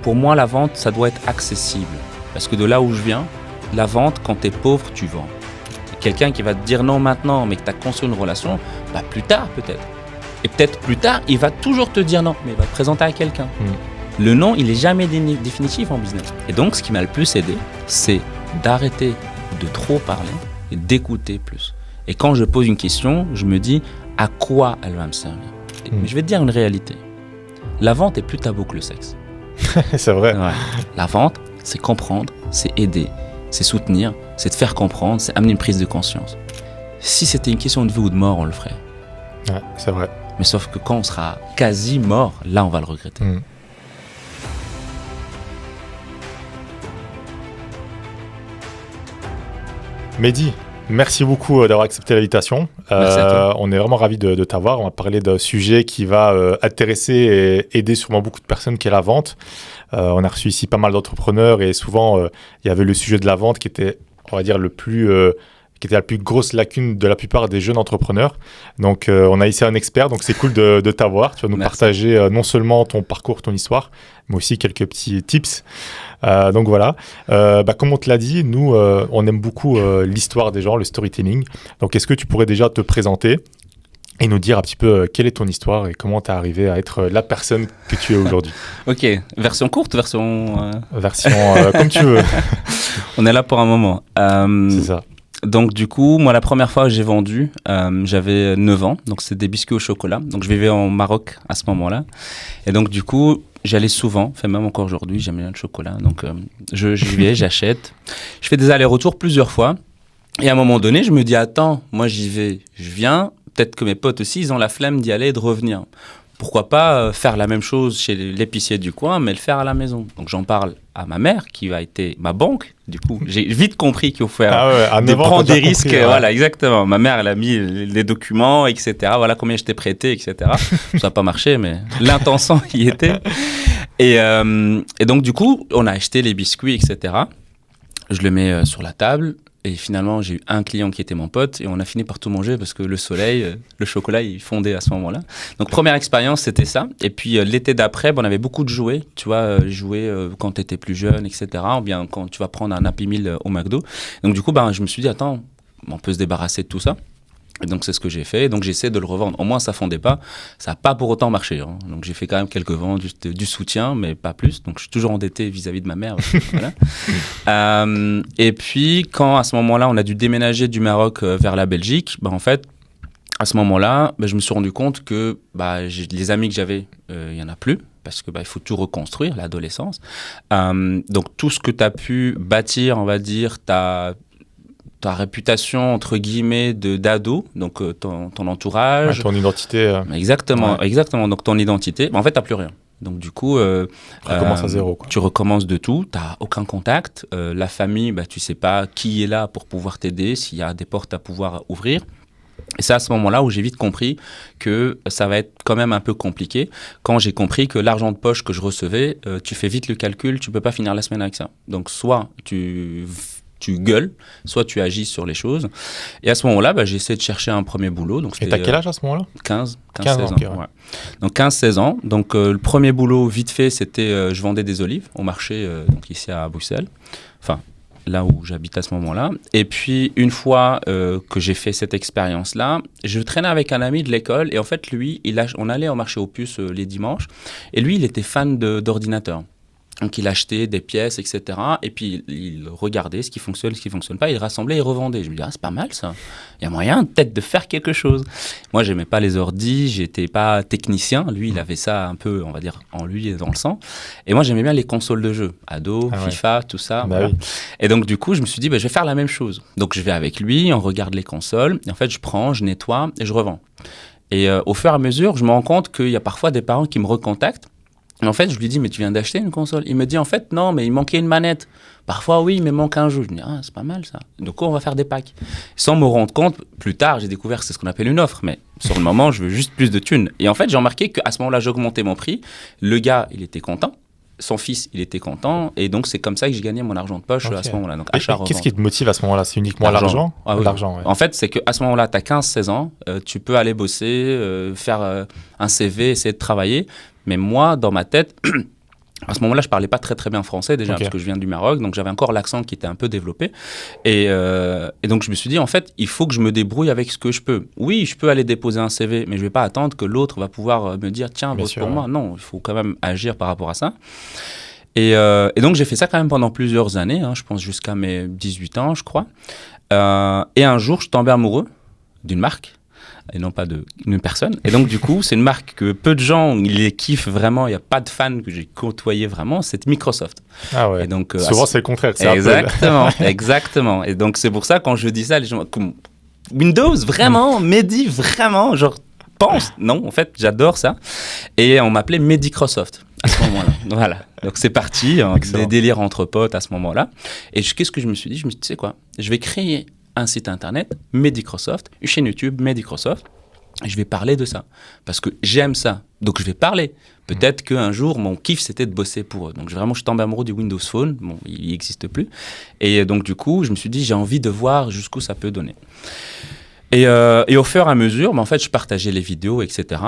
pour moi, la vente, ça doit être accessible. Parce que de là où je viens, la vente, quand tu es pauvre, tu vends. Quelqu'un qui va te dire non maintenant, mais que tu as construit une relation, bah plus tard peut-être. Et peut-être plus tard, il va toujours te dire non, mais il va te présenter à quelqu'un. Le non, il n'est jamais définitif en business. Et donc, ce qui m'a le plus aidé, c'est d'arrêter de trop parler et d'écouter plus. Et quand je pose une question, je me dis à quoi elle va me servir. Mais je vais te dire une réalité. La vente est plus tabou que le sexe. C'est vrai. Ouais. La vente, c'est comprendre, c'est aider, c'est soutenir, c'est te faire comprendre, c'est amener une prise de conscience. Si c'était une question de vie ou de mort, on le ferait. Ouais, c'est vrai. Mais sauf que quand on sera quasi mort, là, on va le regretter. Mehdi, merci beaucoup d'avoir accepté l'invitation. Merci à toi. On est vraiment ravis de t'avoir. On va parler d'un sujet qui va intéresser et aider sûrement beaucoup de personnes, qui est la vente. On a reçu ici pas mal d'entrepreneurs et souvent, il y avait le sujet de la vente qui était, on va dire, qui était la plus grosse lacune de la plupart des jeunes entrepreneurs. Donc, on a ici un expert, donc c'est cool de t'avoir. Tu vas nous partager non seulement ton parcours, ton histoire, mais aussi quelques petits tips. Donc voilà, comme on te l'a dit, nous, on aime beaucoup l'histoire des gens, le storytelling. Donc, est-ce que tu pourrais déjà te présenter et nous dire un petit peu quelle est ton histoire et comment tu es arrivé à être la personne que tu es aujourd'hui? Ok, version courte, version comme tu veux. On est là pour un moment. C'est ça. Donc du coup, moi la première fois que j'ai vendu, j'avais 9 ans, donc c'est des biscuits au chocolat. Donc je vivais en Maroc à ce moment-là. Et donc du coup, j'allais souvent, enfin même encore aujourd'hui, j'aime bien le chocolat. Donc j'y vais, j'achète. Je fais des allers-retours plusieurs fois. Et à un moment donné, je me dis, attends, moi j'y vais, je viens. Peut-être que mes potes aussi, ils ont la flemme d'y aller et de revenir. Pourquoi pas faire la même chose chez l'épicier du coin, mais le faire à la maison. Donc j'en parle à ma mère, qui va être ma banque. Du coup, j'ai vite compris qu'il faut faire prendre des risques. Compris, ouais. Voilà, exactement. Ma mère, elle a mis les documents, etc. Voilà combien je t'ai prêté, etc. Ça n'a pas marché, mais l'intention y était. Et donc du coup, on a acheté les biscuits, etc. Je le mets sur la table. Et finalement, j'ai eu un client qui était mon pote et on a fini par tout manger parce que le soleil, le chocolat, il fondait à ce moment-là. Donc, première expérience, c'était ça. Et puis, l'été d'après, on avait beaucoup de jouets. Tu vois, jouets quand tu étais plus jeune, etc. Ou bien quand tu vas prendre un Happy Meal au McDo. Donc, du coup, je me suis dit, attends, on peut se débarrasser de tout ça. Et donc, c'est ce que j'ai fait. Donc, j'essaie de le revendre. Au moins, ça fondait pas. Ça n'a pas pour autant marché. Hein. Donc, j'ai fait quand même quelques ventes, du soutien, mais pas plus. Donc, je suis toujours endetté vis-à-vis de ma mère. Voilà. Et puis, quand à ce moment-là, on a dû déménager du Maroc vers la Belgique, en fait, à ce moment-là, je me suis rendu compte que les amis que j'avais, il n'y en a plus. Parce que il faut tout reconstruire, l'adolescence. Donc, tout ce que tu as pu bâtir, on va dire, ta réputation, entre guillemets, d'ado, donc ton entourage. Ouais, ton identité. Exactement. Donc, ton identité, en fait, tu n'as plus rien. Donc, du coup... tu recommences à zéro, quoi. Tu recommences de tout, tu n'as aucun contact. La famille, tu ne sais pas qui est là pour pouvoir t'aider, s'il y a des portes à pouvoir ouvrir. Et c'est à ce moment-là où j'ai vite compris que ça va être quand même un peu compliqué. Quand j'ai compris que l'argent de poche que je recevais, tu fais vite le calcul, tu ne peux pas finir la semaine avec ça. Donc, soit tu gueules, soit tu agis sur les choses. Et à ce moment-là, j'ai essayé de chercher un premier boulot. Donc, et t'as quel âge à ce moment-là? 15 16 ans. Okay, ouais. Ouais. Donc 15-16 ans. Donc le premier boulot, vite fait, c'était je vendais des olives au marché, donc ici à Bruxelles. Enfin, là où j'habite à ce moment-là. Et puis, une fois que j'ai fait cette expérience-là, je traînais avec un ami de l'école. Et en fait, lui, on allait au marché aux puces les dimanches. Et lui, il était fan d'ordinateurs. Donc, il achetait des pièces, etc. Et puis, il regardait ce qui fonctionne, ce qui ne fonctionne pas. Il rassemblait et revendait. Je me disais, c'est pas mal ça. Il y a moyen peut-être de faire quelque chose. Moi, je n'aimais pas les ordis. Je n'étais pas technicien. Lui, il avait ça un peu, on va dire, en lui et dans le sang. Et moi, j'aimais bien les consoles de jeux. Ado, FIFA, tout ça. Voilà. Oui. Et donc, du coup, je me suis dit, je vais faire la même chose. Donc, je vais avec lui, on regarde les consoles. Et en fait, je prends, je nettoie et je revends. Et au fur et à mesure, je me rends compte qu'il y a parfois des parents qui me recontactent. Et en fait, je lui dis, mais tu viens d'acheter une console? Il me dit, en fait, non, mais il manquait une manette. Parfois, oui, mais il manque un jeu. Je me dis, c'est pas mal ça. Donc, on va faire des packs. Sans me rendre compte, plus tard, j'ai découvert que c'est ce qu'on appelle une offre. Mais sur le moment, je veux juste plus de thunes. Et en fait, j'ai remarqué qu'à ce moment-là, j'ai augmenté mon prix. Le gars, il était content. Son fils, il était content. Et donc, c'est comme ça que j'ai gagné mon argent de poche à ce moment-là. Donc, qu'est-ce qui te motive à ce moment-là? C'est uniquement l'argent? Oui. L'argent, ouais. En fait, c'est qu'à ce moment-là, tu as 15-16 ans. Tu peux aller bosser, faire un CV, essayer de travailler. Mais moi, dans ma tête... À ce moment-là, je parlais pas très très bien français déjà, parce que je viens du Maroc, donc j'avais encore l'accent qui était un peu développé. Et donc je me suis dit, en fait, il faut que je me débrouille avec ce que je peux. Oui, je peux aller déposer un CV, mais je vais pas attendre que l'autre va pouvoir me dire, tiens, vote pour moi. Non, il faut quand même agir par rapport à ça. Et donc j'ai fait ça quand même pendant plusieurs années, je pense jusqu'à mes 18 ans, je crois. Et un jour, je tombais amoureux d'une marque. Et non pas d'une personne. Et donc, du coup, c'est une marque que peu de gens les kiffent vraiment. Il n'y a pas de fans que j'ai côtoyé vraiment. C'est Microsoft. Ah ouais. Et donc, souvent, c'est le contraire. C'est exactement, exactement. Et donc, c'est pour ça, quand je dis ça, les gens comme Windows, vraiment, Mehdi, vraiment, genre, pense. Non, en fait, j'adore ça. Et on m'appelait Medicrosoft à ce moment-là. Voilà. Donc, c'est parti. Des délires entre potes à ce moment-là. Et qu'est-ce que je me suis dit? Je me suis dit, tu sais quoi? Je vais créer un site internet, Medicrosoft, une chaîne YouTube, Medicrosoft, et je vais parler de ça. Parce que j'aime ça. Donc je vais parler. Peut-être qu'un jour, mon kiff, c'était de bosser pour eux. Donc vraiment, je tombe amoureux du Windows Phone. Bon, il n'existe plus. Et donc du coup, je me suis dit, j'ai envie de voir jusqu'où ça peut donner. Et au fur et à mesure, en fait, je partageais les vidéos, etc.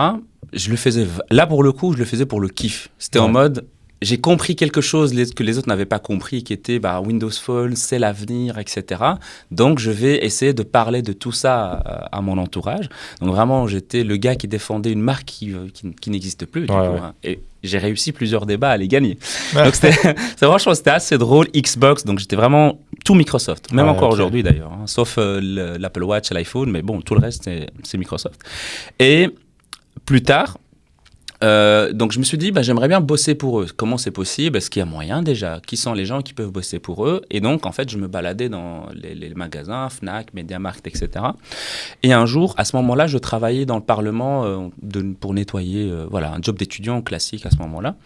Je le faisais, là pour le coup, je le faisais pour le kiff. C'était en mode... J'ai compris quelque chose que les autres n'avaient pas compris, qui était Windows Phone, c'est l'avenir, etc. Donc, je vais essayer de parler de tout ça à mon entourage. Donc, vraiment, j'étais le gars qui défendait une marque qui n'existe plus. Du coup, Et j'ai réussi plusieurs débats à les gagner. Donc, franchement, c'était assez drôle. Xbox, donc j'étais vraiment tout Microsoft. Même encore aujourd'hui, d'ailleurs. Sauf l'Apple Watch et l'iPhone, mais bon, tout le reste, c'est Microsoft. Et plus tard... donc je me suis dit, j'aimerais bien bosser pour eux. Comment c'est possible? Est-ce qu'il y a moyen déjà? Qui sont les gens qui peuvent bosser pour eux? Et donc, en fait, je me baladais dans les magasins, Fnac, MediaMarkt, etc. Et un jour, à ce moment-là, je travaillais dans le Parlement pour nettoyer, un job d'étudiant classique à ce moment-là.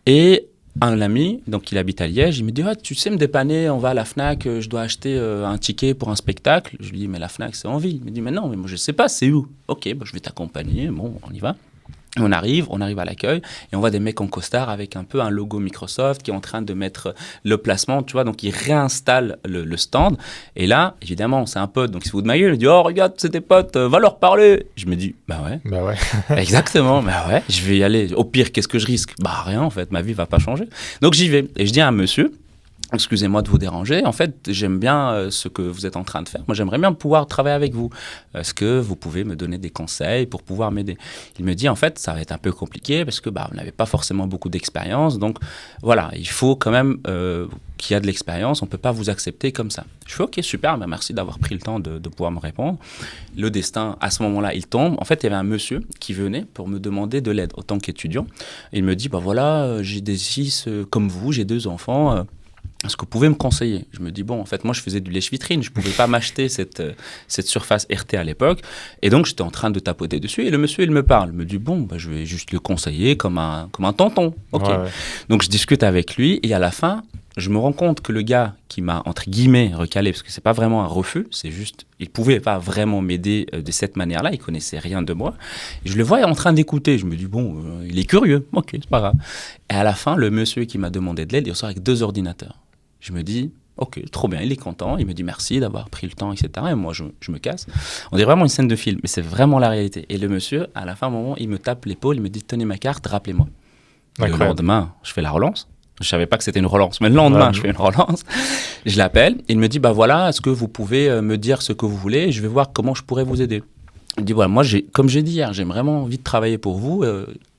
Et un ami, donc il habite à Liège, il me dit, tu sais me dépanner, on va à la Fnac, je dois acheter un ticket pour un spectacle. Je lui dis, mais la Fnac, c'est en ville. Il me dit, mais non, mais moi je sais pas, c'est où? Ok, je vais t'accompagner, bon, on y va. On arrive à l'accueil et on voit des mecs en costard avec un peu un logo Microsoft qui est en train de mettre le placement, tu vois, donc ils réinstallent le stand. Et là, évidemment, c'est un pote, donc il se fout de ma gueule, il dit, oh, regarde, c'est tes potes, va leur parler. Je me dis, bah ouais. Exactement, bah ouais, je vais y aller. Au pire, qu'est-ce que je risque? Bah rien, en fait, ma vie va pas changer. Donc j'y vais et je dis à un monsieur, excusez-moi de vous déranger, en fait, j'aime bien ce que vous êtes en train de faire. Moi, j'aimerais bien pouvoir travailler avec vous. Est-ce que vous pouvez me donner des conseils pour pouvoir m'aider? Il me dit, en fait, ça va être un peu compliqué parce que on n'avait pas forcément beaucoup d'expérience. Donc, voilà, il faut quand même qu'il y a de l'expérience. On ne peut pas vous accepter comme ça. Je fais, OK, super, merci d'avoir pris le temps de pouvoir me répondre. Le destin, à ce moment-là, il tombe. En fait, il y avait un monsieur qui venait pour me demander de l'aide en tant qu'étudiant. Il me dit, j'ai des fils comme vous, j'ai 2 enfants. Est-ce que vous pouvez me conseiller? Je me dis, en fait, moi, je faisais du lèche-vitrine. Je ne pouvais pas m'acheter cette surface RT à l'époque. Et donc, j'étais en train de tapoter dessus. Et le monsieur, il me parle. Il me dit, je vais juste le conseiller comme un tonton. OK. Ouais. Donc, je discute avec lui. Et à la fin, je me rends compte que le gars qui m'a, entre guillemets, recalé, parce que ce n'est pas vraiment un refus, c'est juste, il ne pouvait pas vraiment m'aider de cette manière-là. Il ne connaissait rien de moi. Et je le voyais en train d'écouter. Je me dis, il est curieux. OK, c'est pas grave. Et à la fin, le monsieur qui m'a demandé de l'aide, il ressort avec 2 ordinateurs. Je me dis, OK, trop bien, il est content, il me dit merci d'avoir pris le temps, etc. Et moi, je me casse. On dirait vraiment une scène de film, mais c'est vraiment la réalité. Et le monsieur, à la fin, un moment, il me tape l'épaule, il me dit, tenez ma carte, rappelez-moi. Le lendemain, je fais la relance. Je ne savais pas que c'était une relance, mais le lendemain, je fais une relance. Je l'appelle, il me dit, est-ce que vous pouvez me dire ce que vous voulez? Je vais voir comment je pourrais vous aider. Il me dit, moi, comme j'ai dit hier, j'ai vraiment envie de travailler pour vous.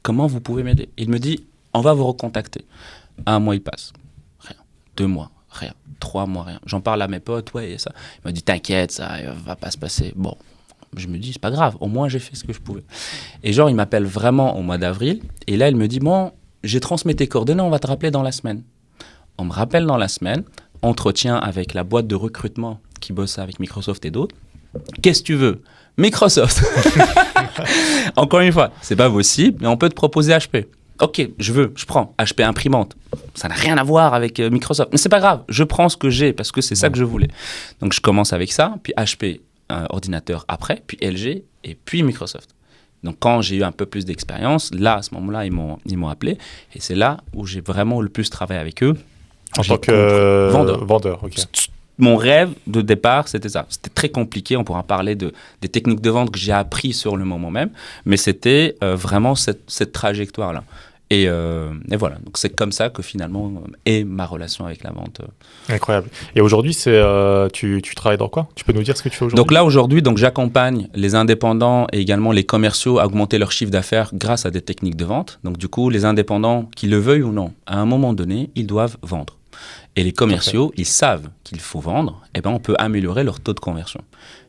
Comment vous pouvez m'aider? Il me dit, on va vous recontacter. 1 mois, il passe. Rien. 2 mois. Rien. 3 mois, rien. J'en parle à mes potes, et ça. Il me dit, t'inquiète, ça va pas se passer. Bon, je me dis, c'est pas grave, au moins j'ai fait ce que je pouvais. Et il m'appelle vraiment au mois d'avril, et là, il me dit, j'ai transmis tes coordonnées, on va te rappeler dans la semaine. On me rappelle dans la semaine, entretien avec la boîte de recrutement qui bosse avec Microsoft et d'autres. Qu'est-ce que tu veux? Microsoft. Encore une fois, c'est pas possible, mais on peut te proposer HP. OK, je prends HP imprimante. Ça n'a rien à voir avec Microsoft. Mais c'est pas grave, je prends ce que j'ai parce que c'est ça que je voulais. Donc je commence avec ça, puis HP, ordinateur après, puis LG et puis Microsoft. Donc quand j'ai eu un peu plus d'expérience, là, à ce moment-là, ils m'ont appelé. Et c'est là où j'ai vraiment le plus travaillé avec eux. En tant que vendeur, OK. Mon rêve de départ, c'était ça. C'était très compliqué. On pourra parler des techniques de vente que j'ai appris sur le moment même. Mais c'était vraiment cette trajectoire-là. Et voilà, donc c'est comme ça que finalement est ma relation avec la vente. Incroyable. Et aujourd'hui, tu travailles dans quoi? Tu peux nous dire ce que tu fais aujourd'hui? Donc là, aujourd'hui, j'accompagne les indépendants et également les commerciaux à augmenter leur chiffre d'affaires grâce à des techniques de vente. Donc du coup, les indépendants, qu'ils le veuillent ou non, à un moment donné, ils doivent vendre. Et les commerciaux, ils savent qu'il faut vendre, et ben on peut améliorer leur taux de conversion.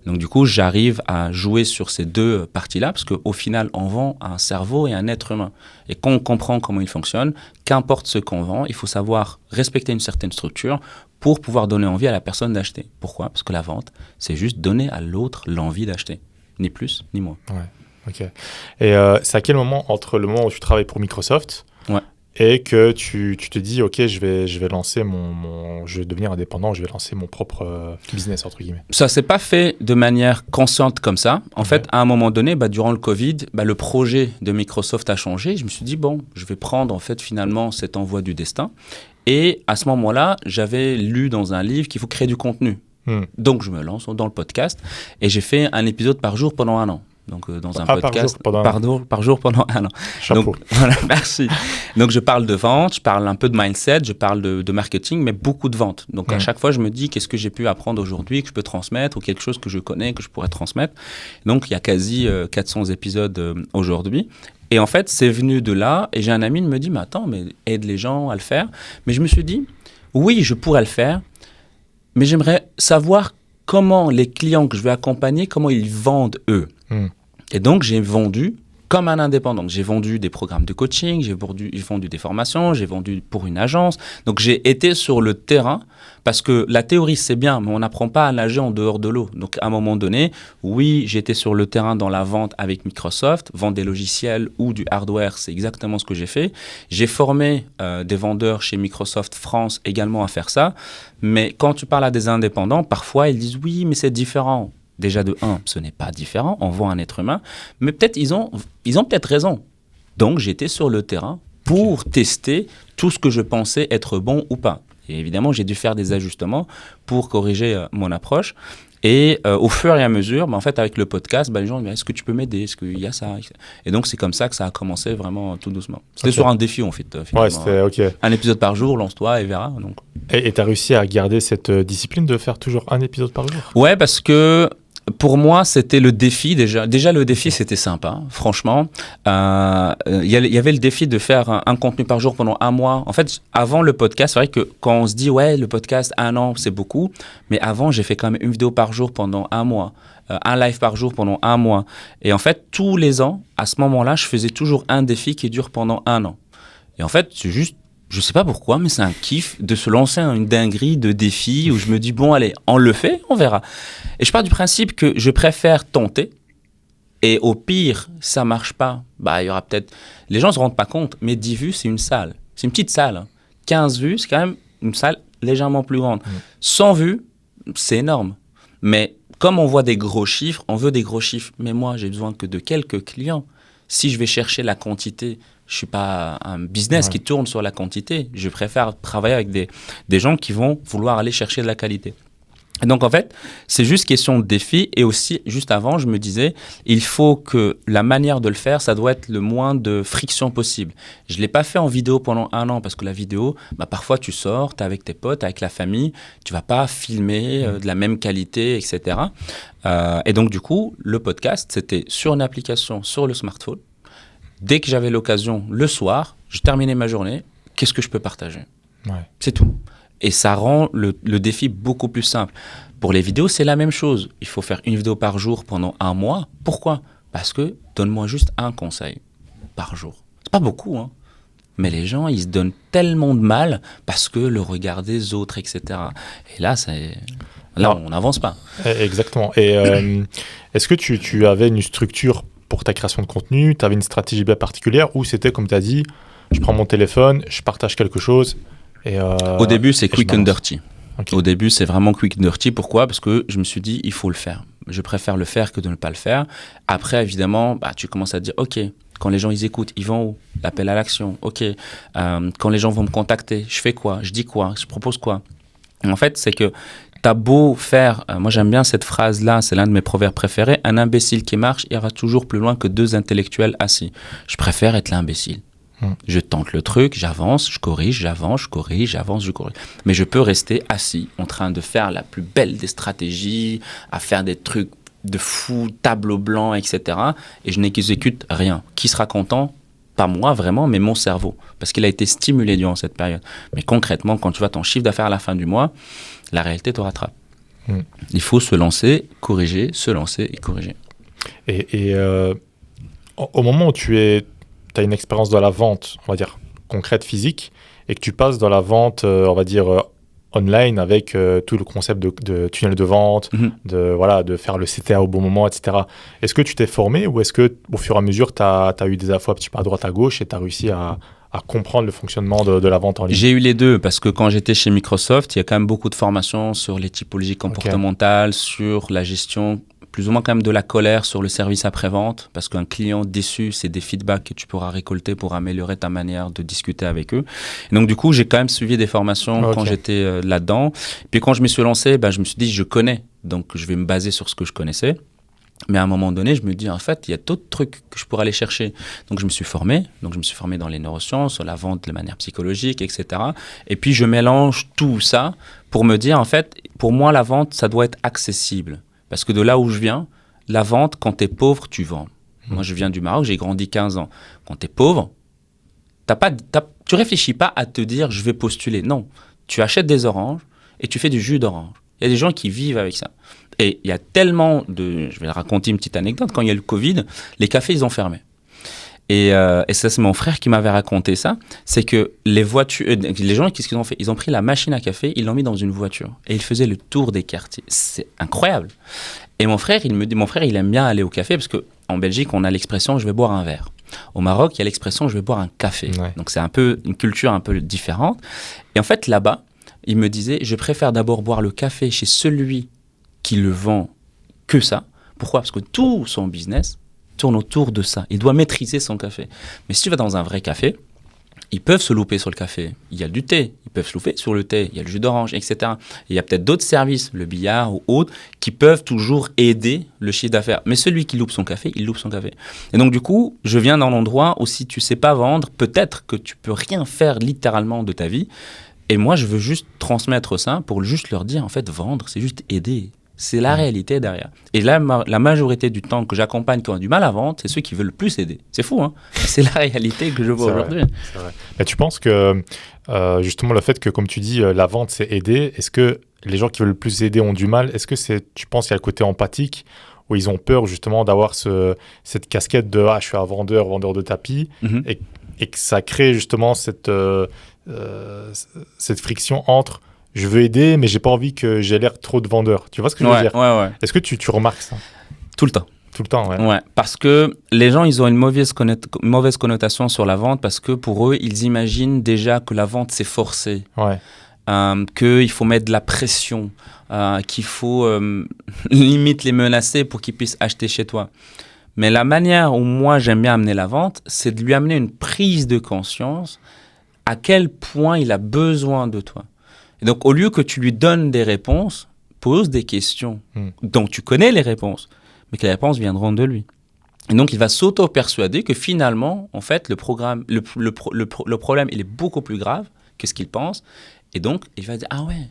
Donc du coup, j'arrive à jouer sur ces deux parties-là, parce qu'au final, on vend un cerveau et un être humain. Et quand on comprend comment il fonctionne, qu'importe ce qu'on vend, il faut savoir respecter une certaine structure pour pouvoir donner envie à la personne d'acheter. Pourquoi? Parce que la vente, c'est juste donner à l'autre l'envie d'acheter. Ni plus, ni moins. Ouais, ok. Et c'est à quel moment, entre le moment où tu travailles pour Microsoft et que tu te dis, ok, je vais lancer je vais devenir indépendant, je vais lancer mon propre business, entre guillemets? Ça s'est pas fait de manière consciente comme ça. En fait, à un moment donné, durant le Covid, le projet de Microsoft a changé. Je me suis dit, bon, je vais prendre en fait finalement cet envoi du destin. Et à ce moment-là, j'avais lu dans un livre qu'il faut créer du contenu. Donc, je me lance dans le podcast et j'ai fait un épisode par jour pendant 1 an. Donc, dans un podcast par jour pendant 1 an. Chapeau. Donc, voilà, merci. Donc, je parle de vente, je parle un peu de mindset, je parle de marketing, mais beaucoup de vente. Donc, à chaque fois, je me dis qu'est-ce que j'ai pu apprendre aujourd'hui, que je peux transmettre, ou quelque chose que je connais, que je pourrais transmettre. Donc, il y a quasi 400 épisodes aujourd'hui. Et en fait, c'est venu de là. Et j'ai un ami qui me dit, mais attends, mais aide les gens à le faire. Mais je me suis dit, oui, je pourrais le faire, mais j'aimerais savoir comment les clients que je vais accompagner, comment ils vendent eux. Et donc, j'ai vendu comme un indépendant. J'ai vendu des programmes de coaching, j'ai vendu des formations, j'ai vendu pour une agence. Donc, j'ai été sur le terrain parce que la théorie, c'est bien, mais on n'apprend pas à nager en dehors de l'eau. Donc, à un moment donné, oui, j'étais sur le terrain dans la vente avec Microsoft, vendre des logiciels ou du hardware, c'est exactement ce que j'ai fait. J'ai formé des vendeurs chez Microsoft France également à faire ça. Mais quand tu parles à des indépendants, parfois, ils disent « oui, mais c'est différent ». Déjà de 1, ce n'est pas différent, on vend un être humain, mais peut-être ils ont peut-être raison. Donc j'étais sur le terrain pour tester tout ce que je pensais être bon ou pas. Et évidemment, j'ai dû faire des ajustements pour corriger mon approche. Et au fur et à mesure, en fait, avec le podcast, les gens me disent, est-ce que tu peux m'aider? Est-ce qu'il y a ça? Et donc, c'est comme ça que ça a commencé vraiment tout doucement. C'était sur un défi, en fait. Ouais, c'était OK. Un épisode par jour, lance-toi et verra. Donc. Et tu as réussi à garder cette discipline de faire toujours un épisode par jour? Ouais, parce que pour moi, c'était le défi déjà. Déjà, le défi, c'était sympa, franchement. Il y avait le défi de faire un contenu par jour pendant 1 mois. En fait, avant le podcast, c'est vrai que quand on se dit, ouais, le podcast, 1 an, c'est beaucoup. Mais avant, j'ai fait quand même une vidéo par jour pendant 1 mois. Un live par jour pendant 1 mois. Et en fait, tous les ans, à ce moment-là, je faisais toujours un défi qui dure pendant 1 an. Et en fait, c'est juste, je sais pas pourquoi, mais c'est un kiff de se lancer une dinguerie de défi où je me dis, bon, allez, on le fait, on verra. Et je pars du principe que je préfère tenter. Et au pire, ça marche pas. Il y aura peut-être... Les gens se rendent pas compte, mais 10 vues, c'est une salle. C'est une petite salle. 15 vues, c'est quand même une salle légèrement plus grande. 100 vues, c'est énorme. Mais comme on voit des gros chiffres, on veut des gros chiffres. Mais moi, j'ai besoin que de quelques clients. Si je vais chercher la quantité, je ne suis pas un business qui tourne sur la quantité. Je préfère travailler avec des gens qui vont vouloir aller chercher de la qualité. Et donc, en fait, c'est juste question de défi. Et aussi, juste avant, je me disais, il faut que la manière de le faire, ça doit être le moins de friction possible. Je ne l'ai pas fait en vidéo pendant 1 an parce que la vidéo, parfois, tu sors, tu es avec tes potes, avec la famille, tu ne vas pas filmer de la même qualité, etc. Et donc, du coup, le podcast, c'était sur une application, sur le smartphone. Dès que j'avais l'occasion, le soir, je terminais ma journée, qu'est-ce que je peux partager? C'est tout. Et ça rend le défi beaucoup plus simple. Pour les vidéos, c'est la même chose. Il faut faire une vidéo par jour pendant 1 mois. Pourquoi? Parce que donne-moi juste un conseil par jour. C'est pas beaucoup, hein. Mais les gens, ils se donnent tellement de mal parce que le regard des autres, etc. Et là, on n'avance pas. Exactement. Et est-ce que tu avais une structure pour ta création de contenu? Tu avais une stratégie bien particulière ou c'était, comme tu as dit, je prends mon téléphone, je partage quelque chose et au début, c'est quick and dirty. Okay. Au début, c'est vraiment quick and dirty. Pourquoi? Parce que je me suis dit, il faut le faire. Je préfère le faire que de ne pas le faire. Après, évidemment, tu commences à te dire, OK, quand les gens ils écoutent, ils vont où? L'appel à l'action. OK. Quand les gens vont me contacter, je fais quoi? Je dis quoi? Je propose quoi? En fait, c'est que t'as beau faire, moi j'aime bien cette phrase-là, c'est l'un de mes proverbes préférés, un imbécile qui marche ira toujours plus loin que 2 intellectuels assis. Je préfère être l'imbécile. Je tente le truc, j'avance, je corrige, j'avance, je corrige, j'avance, je corrige. Mais je peux rester assis en train de faire la plus belle des stratégies, à faire des trucs de fou, tableau blanc, etc. Et je n'exécute rien. Qui sera content? Pas moi vraiment, mais mon cerveau. Parce qu'il a été stimulé durant cette période. Mais concrètement, quand tu vois ton chiffre d'affaires à la fin du mois, la réalité te rattrape. Il faut se lancer, corriger, se lancer et corriger. Et au moment où tu as une expérience de la vente, on va dire, concrète, physique, et que tu passes dans la vente, on va dire, online avec tout le concept de tunnel de vente, de faire le CTA au bon moment, etc. Est-ce que tu t'es formé ou est-ce que au fur et à mesure, tu as eu des infos un petit peu à droite, à gauche et tu as réussi à comprendre le fonctionnement de la vente en ligne? J'ai eu les deux parce que quand j'étais chez Microsoft, il y a quand même beaucoup de formations sur les typologies comportementales, sur la gestion plus ou moins quand même de la colère sur le service après-vente, parce qu'un client déçu, c'est des feedbacks que tu pourras récolter pour améliorer ta manière de discuter avec eux. Et donc du coup, j'ai quand même suivi des formations quand j'étais là-dedans. Puis quand je me suis lancé, je me suis dit, je connais, donc je vais me baser sur ce que je connaissais. Mais à un moment donné, je me dis, en fait, il y a d'autres trucs que je pourrais aller chercher. Donc, je me suis formé. Donc, je me suis formé dans les neurosciences, sur la vente de manière psychologique, etc. Et puis, je mélange tout ça pour me dire, en fait, pour moi, la vente, ça doit être accessible. Parce que de là où je viens, la vente, quand tu es pauvre, tu vends. Moi, je viens du Maroc, j'ai grandi 15 ans. Quand tu es pauvre, tu réfléchis pas à te dire, je vais postuler. Non, tu achètes des oranges et tu fais du jus d'orange. Il y a des gens qui vivent avec ça. Et il y a tellement de... Je vais raconter une petite anecdote. Quand il y a eu le Covid, les cafés, ils ont fermé. Et ça, c'est mon frère qui m'avait raconté ça. C'est que les gens, qu'est-ce qu'ils ont fait? Ils ont pris la machine à café, ils l'ont mis dans une voiture. Et ils faisaient le tour des quartiers. C'est incroyable. Et mon frère, il aime bien aller au café parce qu'en Belgique, on a l'expression « je vais boire un verre ». Au Maroc, il y a l'expression « je vais boire un café ». Donc, c'est un peu une culture un peu différente. Et en fait, là-bas, il me disait « je préfère d'abord boire le café chez celui qui le vend que ça ». Pourquoi? Parce que tout son business tourne autour de ça. Il doit maîtriser son café. Mais si tu vas dans un vrai café, ils peuvent se louper sur le café. Il y a du thé. Ils peuvent se louper sur le thé. Il y a le jus d'orange, etc. Et il y a peut-être d'autres services, le billard ou autres, qui peuvent toujours aider le chiffre d'affaires. Mais celui qui loupe son café, il loupe son café. Et donc, du coup, je viens d'un endroit où si tu sais pas vendre, peut-être que tu peux rien faire littéralement de ta vie. Et moi, je veux juste transmettre ça pour juste leur dire, en fait, vendre, c'est juste aider. C'est la réalité derrière. Et là, la majorité du temps que j'accompagne qui ont du mal à vendre, c'est ceux qui veulent le plus aider. C'est fou, hein? C'est la réalité que je vois aujourd'hui. C'est vrai. Mais tu penses que, justement, le fait que, comme tu dis, la vente, c'est aider, est-ce que les gens qui veulent le plus aider ont du mal? Est-ce que tu penses qu'il y a le côté empathique, où ils ont peur, justement, d'avoir cette casquette de « ah, je suis un vendeur de tapis et que ça crée, justement, cette friction entre je veux aider, mais j'ai pas envie que j'ai l'air trop de vendeur. Tu vois ce que je veux dire? Ouais. Est-ce que tu remarques ça? Tout le temps. Tout le temps, ouais. Ouais, parce que les gens, ils ont une mauvaise connotation sur la vente parce que pour eux, ils imaginent déjà que la vente, c'est forcé. Ouais. Qu'il faut mettre de la pression, qu'il faut limite les menacer pour qu'ils puissent acheter chez toi. Mais la manière où moi, j'aime bien amener la vente, c'est de lui amener une prise de conscience à quel point il a besoin de toi. Et donc, au lieu que tu lui donnes des réponses, pose des questions dont tu connais les réponses, mais que les réponses viendront de lui. Et donc, il va s'auto-persuader que finalement, en fait, le problème, il est beaucoup plus grave que ce qu'il pense. Et donc, il va dire, ah ouais,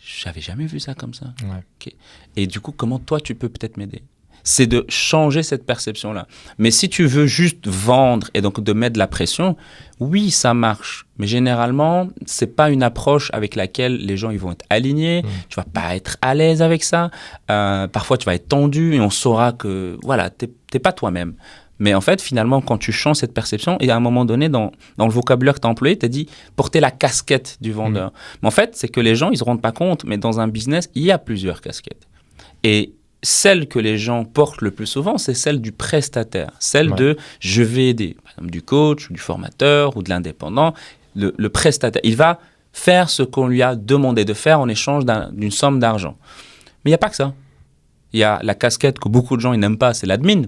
j'avais jamais vu ça comme ça. Ouais. Okay. Et du coup, comment toi, tu peux peut-être m'aider? C'est de changer cette perception-là. Mais si tu veux juste vendre et donc de mettre de la pression, oui, ça marche. Mais généralement, c'est pas une approche avec laquelle les gens ils vont être alignés. Tu vas pas être à l'aise avec ça. Parfois, tu vas être tendu et on saura que voilà, t'es pas toi-même. Mais en fait, finalement, quand tu changes cette perception, et à un moment donné, dans le vocabulaire que tu as employé, tu as dit porter la casquette du vendeur. Mais en fait, c'est que les gens, ils se rendent pas compte, mais dans un business, il y a plusieurs casquettes. Et celle que les gens portent le plus souvent, c'est celle du prestataire, celle de « je vais aider », par exemple du coach, du formateur ou de l'indépendant. Le prestataire, il va faire ce qu'on lui a demandé de faire en échange d'une somme d'argent. Mais il n'y a pas que ça. Il y a la casquette que beaucoup de gens ils n'aiment pas, c'est l'admin.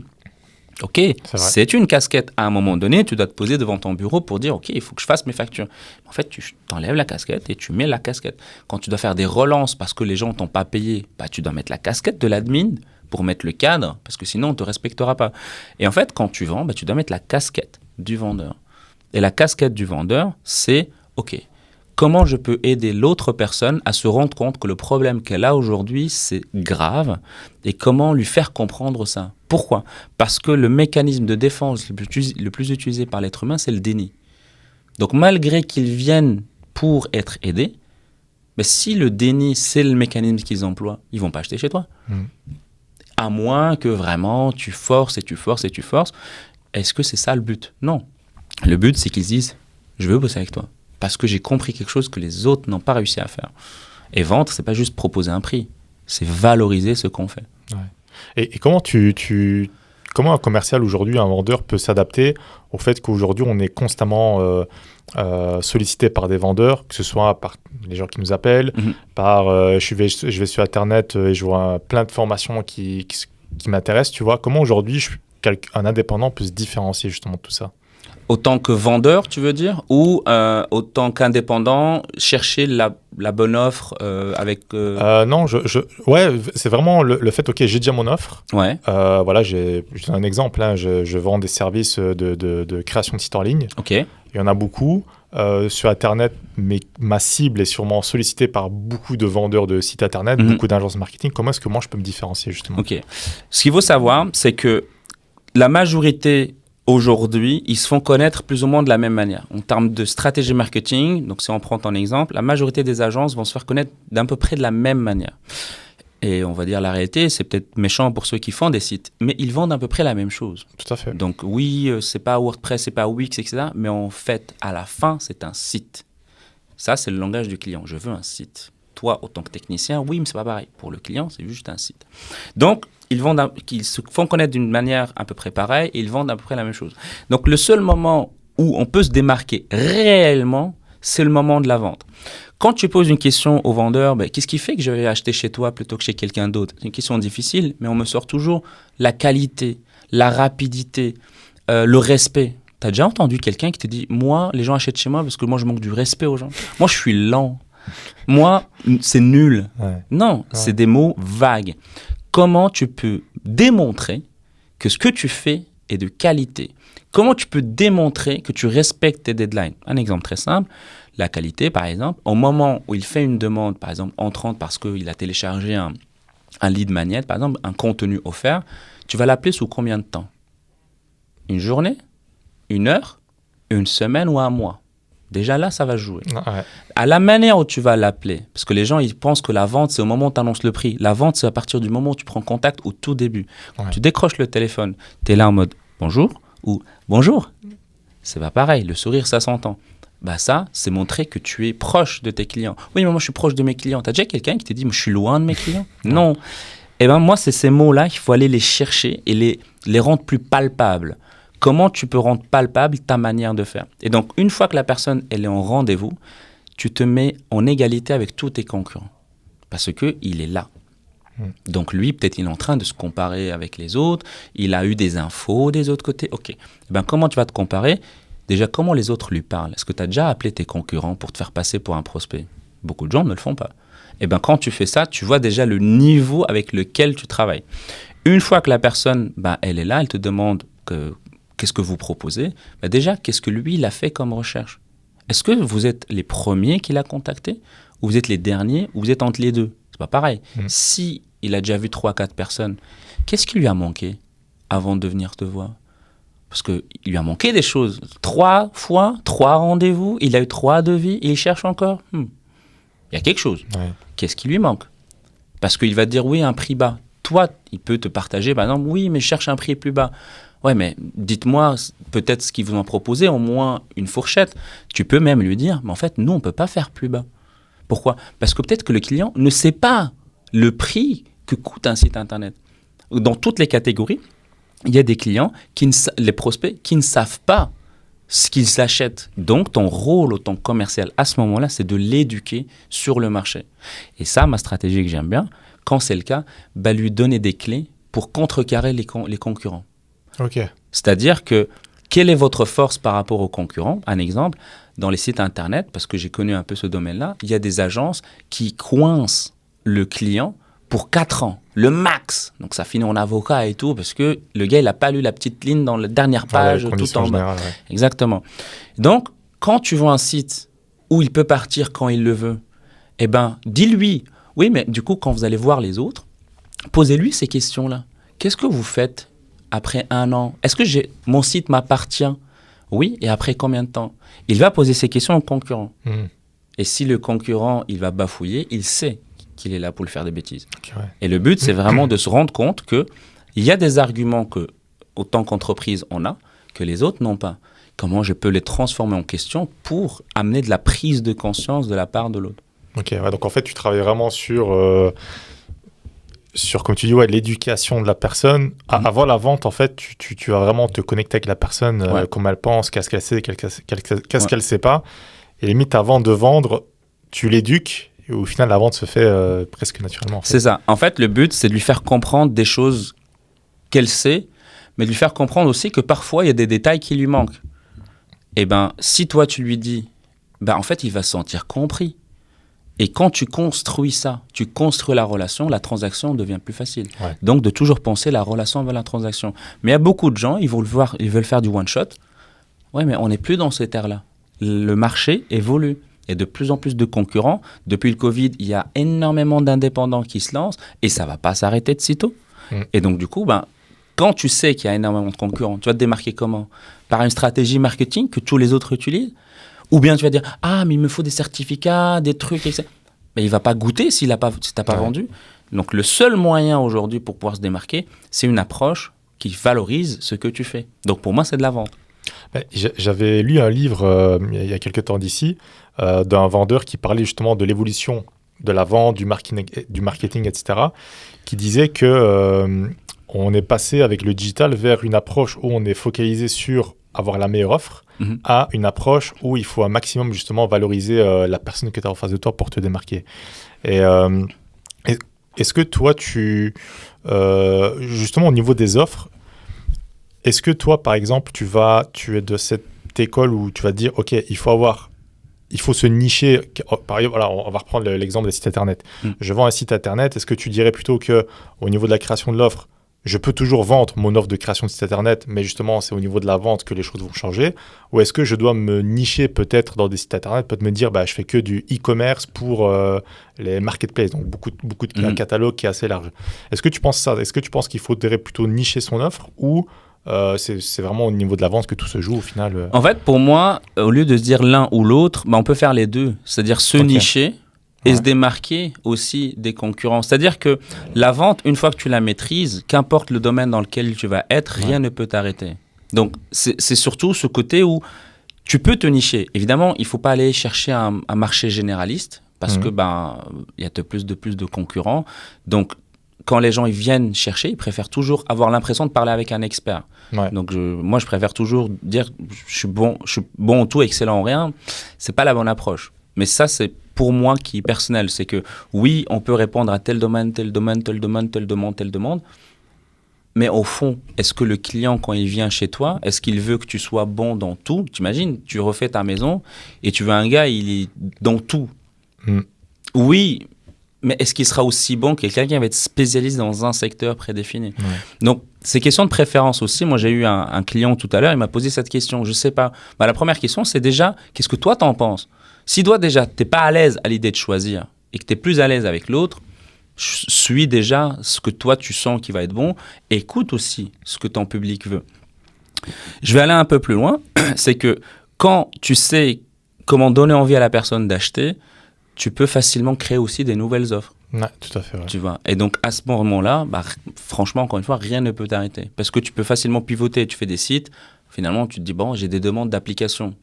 Ok, c'est une casquette. À un moment donné, tu dois te poser devant ton bureau pour dire, ok, il faut que je fasse mes factures. En fait, tu t'enlèves la casquette et tu mets la casquette. Quand tu dois faire des relances parce que les gens ne t'ont pas payé, tu dois mettre la casquette de l'admin pour mettre le cadre, parce que sinon, on ne te respectera pas. Et en fait, quand tu vends, tu dois mettre la casquette du vendeur. Et la casquette du vendeur, c'est, OK, comment je peux aider l'autre personne à se rendre compte que le problème qu'elle a aujourd'hui, c'est grave, et comment lui faire comprendre ça. Pourquoi ? Parce que le mécanisme de défense le plus utilisé par l'être humain, c'est le déni. Donc malgré qu'ils viennent pour être aidés, mais si le déni, c'est le mécanisme qu'ils emploient, ils ne vont pas acheter chez toi. À moins que vraiment tu forces et tu forces et tu forces. Est-ce que c'est ça le but ? Non. Le but, c'est qu'ils disent « je veux bosser avec toi ». Parce que j'ai compris quelque chose que les autres n'ont pas réussi à faire. Et vendre, c'est pas juste proposer un prix, c'est valoriser ce qu'on fait. Ouais. Et comment comment un commercial aujourd'hui, un vendeur peut s'adapter au fait qu'aujourd'hui on est constamment sollicité par des vendeurs, que ce soit par les gens qui nous appellent, par je vais sur Internet et je vois plein de formations qui m'intéressent, tu vois. Comment aujourd'hui un indépendant peut se différencier justement de tout ça ? Autant que vendeur, tu veux dire, ou autant qu'indépendant, chercher la bonne offre avec... Non, ouais, c'est vraiment le fait, OK, j'ai déjà mon offre. Ouais. Voilà, je donne un exemple. Hein, je vends des services de création de sites en ligne. OK. Il y en a beaucoup. Sur Internet, mais ma cible est sûrement sollicitée par beaucoup de vendeurs de sites Internet, beaucoup d'agences marketing. Comment est-ce que moi, je peux me différencier, justement ? OK. Ce qu'il faut savoir, c'est que la majorité... Aujourd'hui, ils se font connaître plus ou moins de la même manière. En termes de stratégie marketing, donc si on prend ton exemple, la majorité des agences vont se faire connaître d'à peu près de la même manière. Et on va dire la réalité, c'est peut-être méchant pour ceux qui font des sites, mais ils vendent à peu près la même chose. Tout à fait. Donc oui, c'est pas WordPress, c'est pas Wix, etc. Mais en fait, à la fin, c'est un site. Ça, c'est le langage du client. Je veux un site. Toi, autant que technicien, oui, mais c'est pas pareil. Pour le client, c'est juste un site. Donc, ils se font connaître d'une manière à peu près pareille et ils vendent à peu près la même chose. Donc, le seul moment où on peut se démarquer réellement, c'est le moment de la vente. Quand tu poses une question au vendeur, qu'est-ce qui fait que je vais acheter chez toi plutôt que chez quelqu'un d'autre ? C'est une question difficile, mais on me sort toujours la qualité, la rapidité, le respect. Tu as déjà entendu quelqu'un qui te dit « Moi, les gens achètent chez moi parce que moi, je manque du respect aux gens. Moi, je suis lent. Moi, c'est nul. » Non, c'est des mots vagues. Comment tu peux démontrer que ce que tu fais est de qualité ? Comment tu peux démontrer que tu respectes tes deadlines ? Un exemple très simple, la qualité par exemple, au moment où il fait une demande, par exemple entrante parce qu'il a téléchargé un lead magnet, par exemple un contenu offert, tu vas l'appeler sous combien de temps ? Une journée ? Une heure ? Une semaine ou un mois ? Déjà là, ça va jouer. Ouais. À la manière où tu vas l'appeler, parce que les gens, ils pensent que la vente, c'est au moment où tu annonces le prix. La vente, c'est à partir du moment où tu prends contact au tout début. Quand tu décroches le téléphone, tu es là en mode « bonjour » ou « bonjour ». C'est pas pareil, le sourire, ça s'entend. Ça, c'est montrer que tu es proche de tes clients. Oui, mais moi, je suis proche de mes clients. Tu as déjà quelqu'un qui te dit « je suis loin de mes clients ». Non. Eh bien, moi, c'est ces mots-là qu'il faut aller les chercher et les rendre plus palpables. Comment tu peux rendre palpable ta manière de faire ? Et donc, une fois que la personne, elle est en rendez-vous, tu te mets en égalité avec tous tes concurrents. Parce qu'il est là. Donc, lui, peut-être, il est en train de se comparer avec les autres. Il a eu des infos des autres côtés. OK. Comment tu vas te comparer ? Déjà, comment les autres lui parlent ? Est-ce que tu as déjà appelé tes concurrents pour te faire passer pour un prospect ? Beaucoup de gens ne le font pas. Quand tu fais ça, tu vois déjà le niveau avec lequel tu travailles. Une fois que la personne, elle est là, elle te demande qu'est-ce que vous proposez ? Déjà, qu'est-ce que lui, il a fait comme recherche ? Est-ce que vous êtes les premiers qu'il a contactés ? Ou vous êtes les derniers ? Ou vous êtes entre les deux ? C'est pas pareil. Si il a déjà vu 3-4 personnes, qu'est-ce qui lui a manqué avant de venir te voir ? Parce qu'il lui a manqué des choses. 3 fois, 3 rendez-vous, il a eu 3 devis et il cherche encore. Il y a quelque chose. Ouais. Qu'est-ce qui lui manque ? Parce qu'il va te dire oui, un prix bas. Toi, il peut te partager, par exemple, oui, mais je cherche un prix plus bas. Ouais, mais dites-moi peut-être ce qu'ils vous ont proposé, au moins une fourchette. Tu peux même lui dire, mais en fait, nous, on ne peut pas faire plus bas. Pourquoi ? Parce que peut-être que le client ne sait pas le prix que coûte un site Internet. Dans toutes les catégories, il y a des clients, les prospects, qui ne savent pas ce qu'ils achètent. Donc, ton rôle en tant que commercial à ce moment-là, c'est de l'éduquer sur le marché. Et ça, ma stratégie que j'aime bien, quand c'est le cas, lui donner des clés pour contrecarrer les concurrents. OK. C'est-à-dire que, quelle est votre force par rapport aux concurrents ? Un exemple, dans les sites Internet, parce que j'ai connu un peu ce domaine-là, il y a des agences qui coincent le client pour 4 ans, le max. Donc ça finit en avocat et tout, parce que le gars, il n'a pas lu la petite ligne dans la dernière page, tout en bas. Ouais. Exactement. Donc, quand tu vois un site où il peut partir quand il le veut, eh ben, dis-lui, oui, mais du coup, quand vous allez voir les autres, posez-lui ces questions-là. Qu'est-ce que vous faites après 1 an? Est-ce que mon site m'appartient? Oui, et après combien de temps? Il va poser ces questions au concurrent. Et si le concurrent, il va bafouiller, il sait qu'il est là pour le faire des bêtises. Okay, ouais. Et le but, c'est vraiment de se rendre compte qu'il y a des arguments que, autant qu'entreprise, on a, que les autres n'ont pas. Comment je peux les transformer en question pour amener de la prise de conscience de la part de l'autre. Ok, ouais, donc en fait, tu travailles vraiment sur comme tu dis, l'éducation de la personne. Avant la vente, en fait, tu vas vraiment te connecter avec la personne, comment elle pense, qu'est-ce qu'elle sait, qu'est-ce qu'elle sait pas. Et limite, avant de vendre, tu l'éduques. Et au final, la vente se fait presque naturellement. En fait. C'est ça. En fait, le but, c'est de lui faire comprendre des choses qu'elle sait, mais de lui faire comprendre aussi que parfois, il y a des détails qui lui manquent. Et ben, si toi, tu lui dis, en fait, il va se sentir compris. Et quand tu construis ça, tu construis la relation, la transaction devient plus facile. Ouais. Donc, de toujours penser la relation vers la transaction. Mais il y a beaucoup de gens, ils veulent faire du one-shot. Ouais, mais on n'est plus dans cette ère-là. Le marché évolue. Et de plus en plus de concurrents. Depuis le Covid, il y a énormément d'indépendants qui se lancent et ça ne va pas s'arrêter de sitôt. Et donc, du coup, quand tu sais qu'il y a énormément de concurrents, tu vas te démarquer comment? Par une stratégie marketing que tous les autres utilisent? Ou bien tu vas dire, ah, mais il me faut des certificats, des trucs, etc. Mais il ne va pas goûter si tu n'as pas vendu. Donc, le seul moyen aujourd'hui pour pouvoir se démarquer, c'est une approche qui valorise ce que tu fais. Donc, pour moi, c'est de la vente. J'avais lu un livre il y a quelques temps d'ici d'un vendeur qui parlait justement de l'évolution de la vente, du marketing, etc., qui disait que on est passé avec le digital vers une approche où on est focalisé sur avoir la meilleure offre à une approche où il faut un maximum justement valoriser la personne que tu as en face de toi pour te démarquer. Et est-ce que toi, justement au niveau des offres, est-ce que toi, par exemple, tu es de cette école où tu vas te dire, OK, il faut se nicher. Par exemple, voilà, on va reprendre l'exemple des sites Internet. Je vends un site Internet. Est-ce que tu dirais plutôt qu'au niveau de la création de l'offre, je peux toujours vendre mon offre de création de site Internet, mais justement, c'est au niveau de la vente que les choses vont changer? Ou est-ce que je dois me nicher peut-être dans des sites Internet, peut-être me dire, je fais que du e-commerce pour les marketplaces, donc beaucoup de un catalogue qui est assez large. Est-ce que tu penses ça? Est-ce que tu penses qu'il faudrait plutôt nicher son offre ou c'est vraiment au niveau de la vente que tout se joue au final? En fait, pour moi, au lieu de se dire l'un ou l'autre, on peut faire les deux. C'est-à-dire se nicher et se démarquer aussi des concurrents. C'est-à-dire que la vente, une fois que tu la maîtrises, qu'importe le domaine dans lequel tu vas être, rien ne peut t'arrêter. Donc, c'est surtout ce côté où tu peux te nicher. Évidemment, il ne faut pas aller chercher un marché généraliste parce que y a de plus de concurrents. Donc, quand les gens ils viennent chercher, ils préfèrent toujours avoir l'impression de parler avec un expert. Donc, moi, je préfère toujours dire je suis bon en tout, excellent en rien. Ce n'est pas la bonne approche. Mais ça, c'est pour moi qui est personnel. C'est que oui, on peut répondre à tel domaine, telle demande. Mais au fond, est-ce que le client, quand il vient chez toi, est-ce qu'il veut que tu sois bon dans tout? T'imagines, tu refais ta maison et tu veux un gars, il est dans tout. Oui, mais est-ce qu'il sera aussi bon que quelqu'un qui va être spécialiste dans un secteur prédéfini? Donc, c'est question de préférence aussi. Moi, j'ai eu un client tout à l'heure, il m'a posé cette question. Je ne sais pas. La première question, c'est déjà, qu'est-ce que toi, t'en penses? Si toi, déjà, tu n'es pas à l'aise à l'idée de choisir et que tu es plus à l'aise avec l'autre, suis déjà ce que toi, tu sens qui va être bon. Écoute aussi ce que ton public veut. Je vais aller un peu plus loin. C'est que quand tu sais comment donner envie à la personne d'acheter, tu peux facilement créer aussi des nouvelles offres. Ouais, tout à fait. Ouais. Tu vois. Et donc, à ce moment-là, franchement, encore une fois, rien ne peut t'arrêter. Parce que tu peux facilement pivoter. Tu fais des sites. Finalement, tu te dis, j'ai des demandes d'application.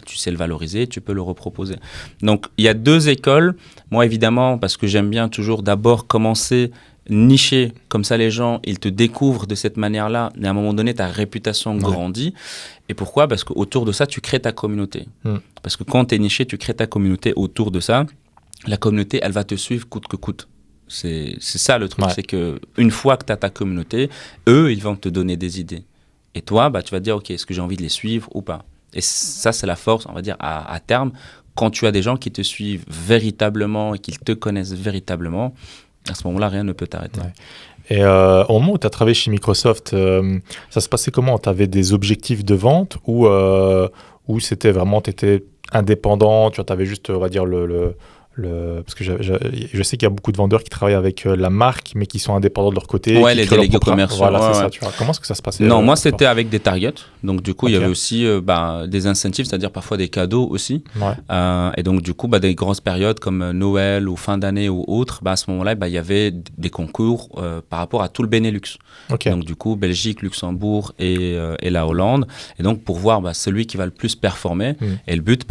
Tu sais le valoriser, tu peux le reproposer. Donc, il y a deux écoles. Moi, évidemment, parce que j'aime bien toujours d'abord commencer nicher. Comme ça, les gens, ils te découvrent de cette manière-là. Et à un moment donné, ta réputation grandit. Et pourquoi? Parce qu'autour de ça, tu crées ta communauté. Parce que quand tu es niché, tu crées ta communauté autour de ça. La communauté, elle va te suivre coûte que coûte. C'est ça le truc. C'est qu'une fois que tu as ta communauté, eux, ils vont te donner des idées. Et toi, tu vas te dire, OK, est-ce que j'ai envie de les suivre ou pas? Et ça, c'est la force, on va dire, à terme. Quand tu as des gens qui te suivent véritablement et qui te connaissent véritablement, À ce moment-là, rien ne peut t'arrêter. Ouais. Et au moment où tu as travaillé chez Microsoft, ça se passait comment? Tu avais des objectifs de vente ou c'était vraiment, tu étais indépendant, tu avais juste, on va dire, parce que je sais qu'il y a beaucoup de vendeurs qui travaillent avec la marque, mais qui sont indépendants de leur côté. Ouais, qui les créent leur délégués propre- commerciaux. Voilà, c'est ouais. ça, tu vois. Comment est-ce que ça se passait? Non, moi, pour toi? c'était avec des targets. Donc, du coup, il y Ok. avait aussi des incentives, c'est-à-dire parfois des cadeaux aussi. Ouais. Et donc, du coup, des grosses périodes comme Noël ou fin d'année ou autres, à ce moment-là, il y avait des concours par rapport à tout le Benelux. Ok. Donc, du coup, Belgique, Luxembourg et la Hollande. Et donc, pour voir celui qui va le plus performer. Et le but,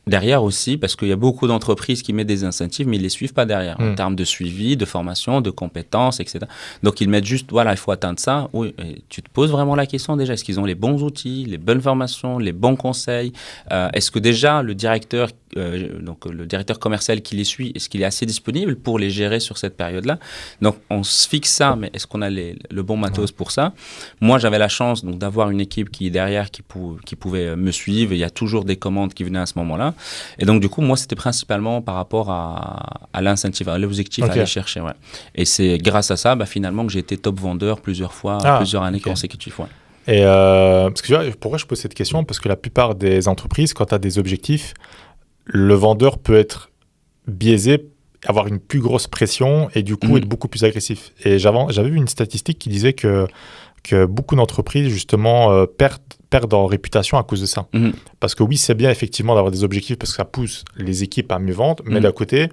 derrière aussi, parce qu'il y a beaucoup d'entreprises qui mettent des incentives, mais ils ne les suivent pas derrière, en termes de suivi, de formation, de compétences, etc. Donc, ils mettent juste, voilà, il faut atteindre ça. Oui, et tu te poses vraiment la question déjà, est-ce qu'ils ont les bons outils, les bonnes formations, les bons conseils? Est-ce que déjà, le directeur commercial qui les suit, est-ce qu'il est assez disponible pour les gérer sur cette période-là? Donc, on se fixe ça, mais est-ce qu'on a le bon matos pour ça? Moi, j'avais la chance donc, d'avoir une équipe qui, derrière, qui pouvait me suivre. Il y a toujours des commandes qui venaient à ce moment-là. Et donc, du coup, moi, c'était principalement par rapport à l'incentive, à l'objectif à aller chercher. Ouais. Et c'est grâce à ça, finalement, que j'ai été top vendeur plusieurs fois, plusieurs années consécutives. Ouais. Et parce que tu vois, pourquoi je pose cette question? Parce que la plupart des entreprises, quand tu as des objectifs, le vendeur peut être biaisé, avoir une plus grosse pression et du coup être beaucoup plus agressif. Et j'avais vu une statistique qui disait que beaucoup d'entreprises, justement, perdent en réputation à cause de ça. Parce que oui, c'est bien effectivement d'avoir des objectifs parce que ça pousse les équipes à mieux vendre, mais d'un côté,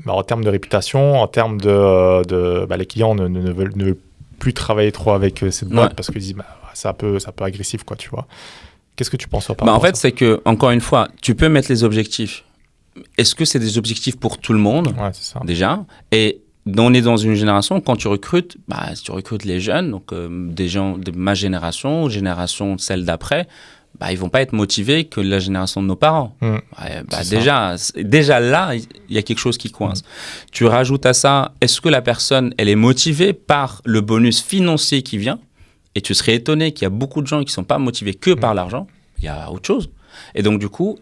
en termes de réputation, en termes les clients ne veulent plus travailler trop avec cette boîte parce qu'ils disent c'est un peu agressif, quoi, tu vois. Qu'est-ce que tu penses par rapport en fait, à ça? c'est que, encore une fois, tu peux mettre les objectifs. Est-ce que c'est des objectifs pour tout le monde? Ouais, c'est ça. Déjà. Et on est dans une génération, quand tu recrutes, si tu recrutes les jeunes, donc des gens de ma génération celle d'après, ils vont pas être motivés que la génération de nos parents. Déjà là, il y a quelque chose qui coince. Tu rajoutes à ça, est-ce que la personne, elle est motivée par le bonus financier qui vient? Et tu serais étonné qu'il y a beaucoup de gens qui ne sont pas motivés que par l'argent. Il y a autre chose. Et donc, du coup,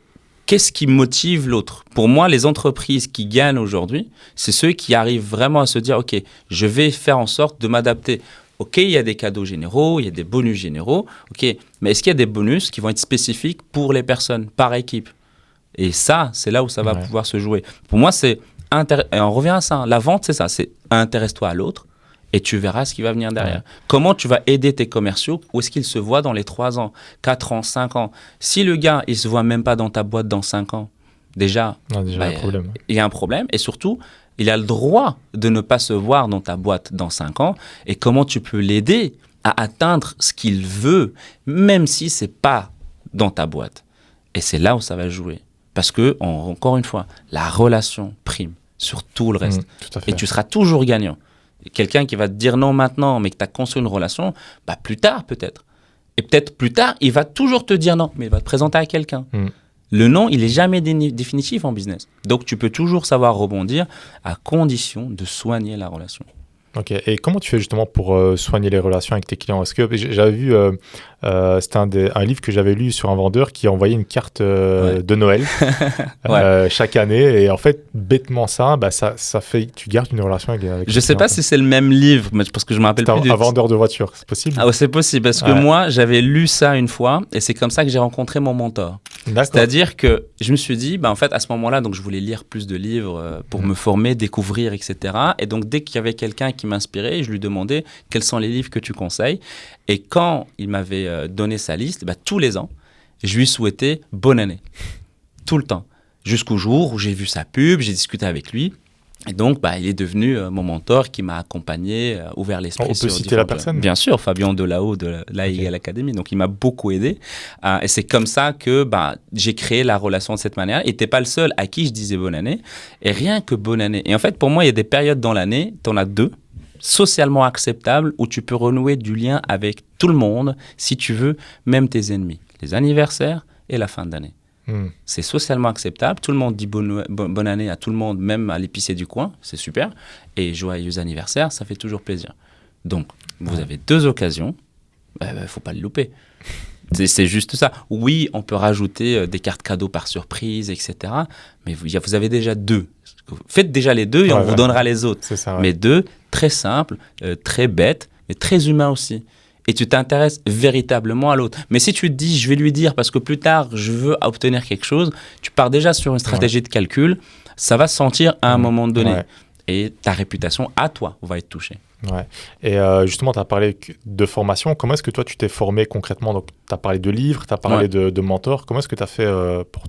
qu'est-ce qui motive l'autre? Pour moi, les entreprises qui gagnent aujourd'hui, c'est ceux qui arrivent vraiment à se dire, OK, je vais faire en sorte de m'adapter. OK, il y a des cadeaux généraux, il y a des bonus généraux. OK, mais est-ce qu'il y a des bonus qui vont être spécifiques pour les personnes, par équipe? Et ça, c'est là où ça va pouvoir se jouer. Pour moi, et on revient à ça. La vente, c'est ça. C'est intéresse-toi à l'autre. Et tu verras ce qui va venir derrière. Comment tu vas aider tes commerciaux? Où est-ce qu'ils se voient dans les 3 ans, 4 ans, 5 ans? Si le gars, il ne se voit même pas dans ta boîte dans 5 ans, déjà il y a un problème. Il y a un problème. Et surtout, il a le droit de ne pas se voir dans ta boîte dans 5 ans. Et comment tu peux l'aider à atteindre ce qu'il veut, même si ce n'est pas dans ta boîte? Et c'est là où ça va jouer. Parce que, encore une fois, la relation prime sur tout le reste. Tout à fait. Et tu seras toujours gagnant. Quelqu'un qui va te dire non maintenant, mais que tu as construit une relation, plus tard peut-être. Et peut-être plus tard, il va toujours te dire non, mais il va te présenter à quelqu'un. Le non, il n'est jamais définitif en business. Donc, tu peux toujours savoir rebondir à condition de soigner la relation. Ok. Et comment tu fais justement pour soigner les relations avec tes clients? Est-ce que j'avais vu, c'était un livre que j'avais lu sur un vendeur qui envoyait une carte de Noël chaque année. Et en fait, bêtement ça fait tu gardes une relation avec je ne sais pas si c'est le même livre, mais parce que je me rappelle plus. Un vendeur de voitures, c'est possible? Ah, c'est possible parce que moi, j'avais lu ça une fois et c'est comme ça que j'ai rencontré mon mentor. C'est-à-dire que je me suis dit, en fait, à ce moment-là, donc je voulais lire plus de livres pour me former, découvrir, etc. Et donc, dès qu'il y avait quelqu'un qui m'inspirait, je lui demandais quels sont les livres que tu conseilles. Et quand il m'avait donné sa liste, tous les ans, je lui souhaitais bonne année. Tout le temps. Jusqu'au jour où j'ai vu sa pub, j'ai discuté avec lui. Et donc, il est devenu mon mentor qui m'a accompagné, ouvert l'esprit. On peut citer la personne? Bien sûr, Fabien Delao de l'AIGL Academy. Donc, il m'a beaucoup aidé. Et c'est comme ça que j'ai créé la relation de cette manière. Et tu n'es pas le seul à qui je disais bonne année. Et rien que bonne année. Et en fait, pour moi, il y a des périodes dans l'année, tu en as 2, socialement acceptables, où tu peux renouer du lien avec tout le monde, si tu veux, même tes ennemis. Les anniversaires et la fin d'année. C'est socialement acceptable. Tout le monde dit bonne année à tout le monde, même à l'épicier du coin. C'est super. Et joyeux anniversaire, ça fait toujours plaisir. Donc, vous avez 2 occasions. Il ne faut pas le louper. C'est juste ça. Oui, on peut rajouter des cartes cadeaux par surprise, etc. Mais vous avez déjà 2. Faites déjà les 2 et on vous donnera les autres. C'est ça, ouais. Mais 2, très simples, très bêtes, mais très humains aussi. Et tu t'intéresses véritablement à l'autre. Mais si tu te dis, je vais lui dire parce que plus tard, je veux obtenir quelque chose, tu pars déjà sur une stratégie de calcul, ça va se sentir à un moment donné. Ouais. Et ta réputation à toi va être touchée. Ouais. Et justement, tu as parlé de formation. Comment est-ce que toi, tu t'es formé concrètement? Donc, tu as parlé de livres, tu as parlé de mentors. Comment est-ce que tu as fait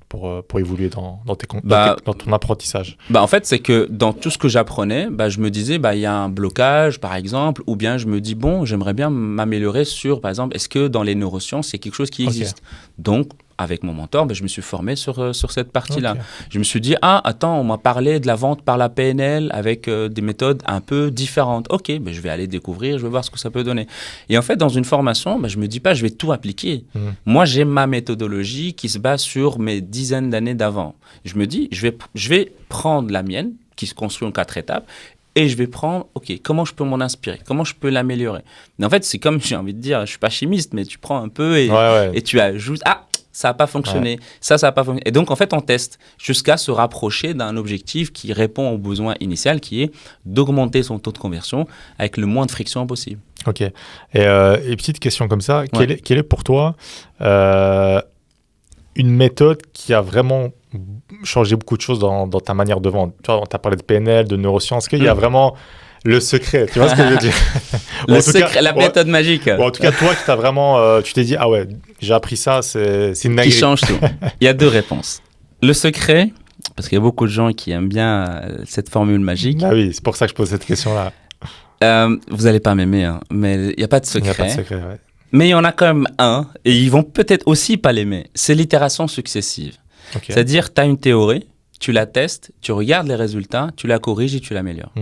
pour évoluer dans ton apprentissage? En fait, c'est que dans tout ce que j'apprenais, je me disais, il y a un blocage, par exemple, ou bien je me dis, bon, j'aimerais bien m'améliorer sur, par exemple, est-ce que dans les neurosciences, c'est quelque chose qui existe? Donc, avec mon mentor, je me suis formé sur cette partie-là. Je me suis dit, attends, on m'a parlé de la vente par la PNL avec des méthodes un peu différentes. Ok, je vais aller découvrir, je vais voir ce que ça peut donner. Et en fait, dans une formation, je me dis pas, je vais tout appliquer. Moi, j'ai ma méthodologie qui se base sur mes dizaines d'années d'avant. Je me dis, je vais prendre la mienne, qui se construit en 4 étapes, et je vais prendre, comment je peux m'en inspirer? Comment je peux l'améliorer? Mais en fait, c'est comme, j'ai envie de dire, je suis pas chimiste, mais tu prends un peu et tu ajoutes, ça n'a pas fonctionné, ça n'a pas fonctionné. Et donc, en fait, on teste jusqu'à se rapprocher d'un objectif qui répond au besoin initial, qui est d'augmenter son taux de conversion avec le moins de friction possible. Ok. Et petite question comme ça, quelle est pour toi une méthode qui a vraiment changé beaucoup de choses dans ta manière de vendre? Tu vois, on t'a parlé de PNL, de neurosciences. Qu'il y a vraiment le secret, tu vois ce que je veux dire? Le secret, la méthode magique. En tout cas, toi, qui t'as vraiment, tu t'es dit, j'ai appris ça, c'est une dinguerie. Qui change tout. Il y a 2 réponses. Le secret, parce qu'il y a beaucoup de gens qui aiment bien cette formule magique. Ah oui, c'est pour ça que je pose cette question-là. Vous n'allez pas m'aimer, mais il n'y a pas de secret. Il n'y a pas de secret, ouais. Mais il y en a quand même un, et ils vont peut-être aussi pas l'aimer. C'est l'itération successive. C'est-à-dire, tu as une théorie, tu la testes, tu regardes les résultats, tu la corriges et tu l'améliores.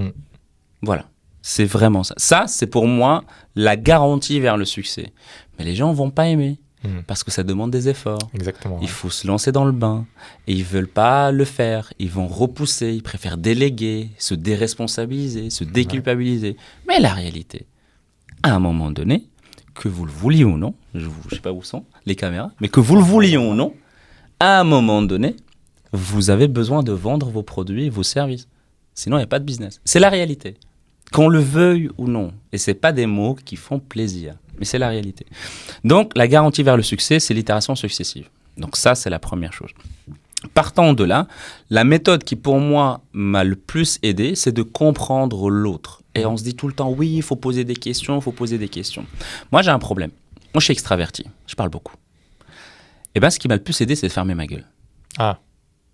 Voilà, c'est vraiment ça. Ça, c'est pour moi la garantie vers le succès. Mais les gens ne vont pas aimer parce que ça demande des efforts. Exactement. Il faut se lancer dans le bain et ils ne veulent pas le faire. Ils vont repousser, ils préfèrent déléguer, se déresponsabiliser, se déculpabiliser. Mais la réalité, à un moment donné, que vous le vouliez ou non, je ne sais pas où sont les caméras, mais que vous le vouliez ou non, à un moment donné, vous avez besoin de vendre vos produits et vos services. Sinon, il n'y a pas de business. C'est la réalité. Qu'on le veuille ou non. Et ce n'est pas des mots qui font plaisir, mais c'est la réalité. Donc, la garantie vers le succès, c'est l'itération successive. Donc ça, c'est la première chose. Partant de là, la méthode qui, pour moi, m'a le plus aidé, c'est de comprendre l'autre. Et on se dit tout le temps, oui, il faut poser des questions, il faut poser des questions. Moi, j'ai un problème. Moi, je suis extraverti. Je parle beaucoup. Et bien, ce qui m'a le plus aidé, c'est de fermer ma gueule.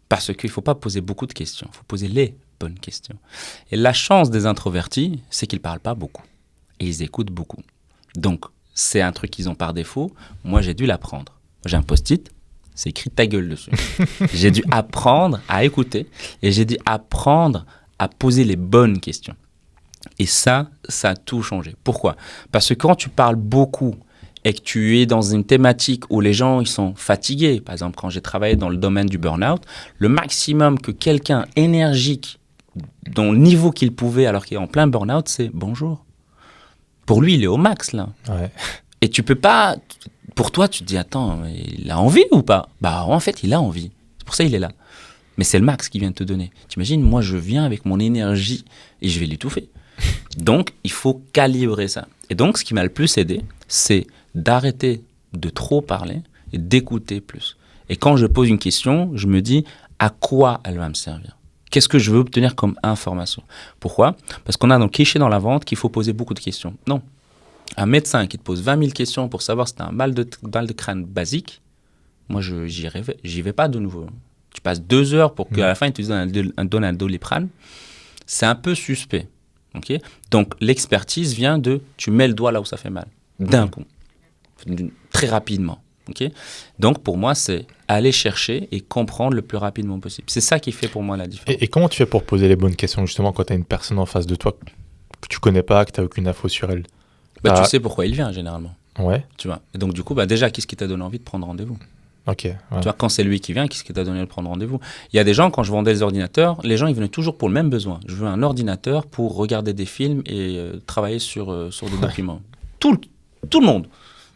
Parce qu'il ne faut pas poser beaucoup de questions. Il faut poser les bonnes questions. Et la chance des introvertis, c'est qu'ils ne parlent pas beaucoup. Et ils écoutent beaucoup. Donc, c'est un truc qu'ils ont par défaut. Moi, j'ai dû l'apprendre. J'ai un post-it, c'est écrit ta gueule dessus. J'ai dû apprendre à écouter et j'ai dû apprendre à poser les bonnes questions. Et ça a tout changé. Pourquoi? Parce que quand tu parles beaucoup et que tu es dans une thématique où les gens ils sont fatigués, par exemple, quand j'ai travaillé dans le domaine du burn-out, le maximum que quelqu'un énergique, dont le niveau qu'il pouvait alors qu'il est en plein burn-out, c'est bonjour. Pour lui, il est au max, là. Et tu peux pas... Pour toi, tu te dis, attends, il a envie ou pas? En fait, il a envie. C'est pour ça qu'il est là. Mais c'est le max qu'il vient de te donner. T'imagines, moi, je viens avec mon énergie et je vais l'étouffer. Donc, il faut calibrer ça. Et donc, ce qui m'a le plus aidé, c'est d'arrêter de trop parler et d'écouter plus. Et quand je pose une question, je me dis à quoi elle va me servir? Qu'est-ce que je veux obtenir comme information? Pourquoi? Parce qu'on a donc cliché dans la vente qu'il faut poser beaucoup de questions. Non. Un médecin qui te pose 20 000 questions pour savoir si tu as un mal de crâne basique, moi, j'y vais pas de nouveau. Tu passes 2 heures pour qu'à la fin, il te donne un Doliprane. C'est un peu suspect. Okay? Donc, l'expertise vient de tu mets le doigt là où ça fait mal, d'un coup, très rapidement. Okay? Donc, pour moi, c'est aller chercher et comprendre le plus rapidement possible. C'est ça qui fait pour moi la différence. Et comment tu fais pour poser les bonnes questions, justement, quand tu as une personne en face de toi que tu connais pas, que tu n'as aucune info sur elle? Tu sais pourquoi il vient, généralement. Ouais. Tu vois. Et donc, du coup, déjà, qu'est-ce qui t'a donné envie de prendre rendez-vous? Tu vois, quand c'est lui qui vient, qu'est-ce qui t'a donné de prendre rendez-vous? Il y a des gens, quand je vendais les ordinateurs, les gens, ils venaient toujours pour le même besoin. Je veux un ordinateur pour regarder des films et travailler sur des documents. Tout le monde.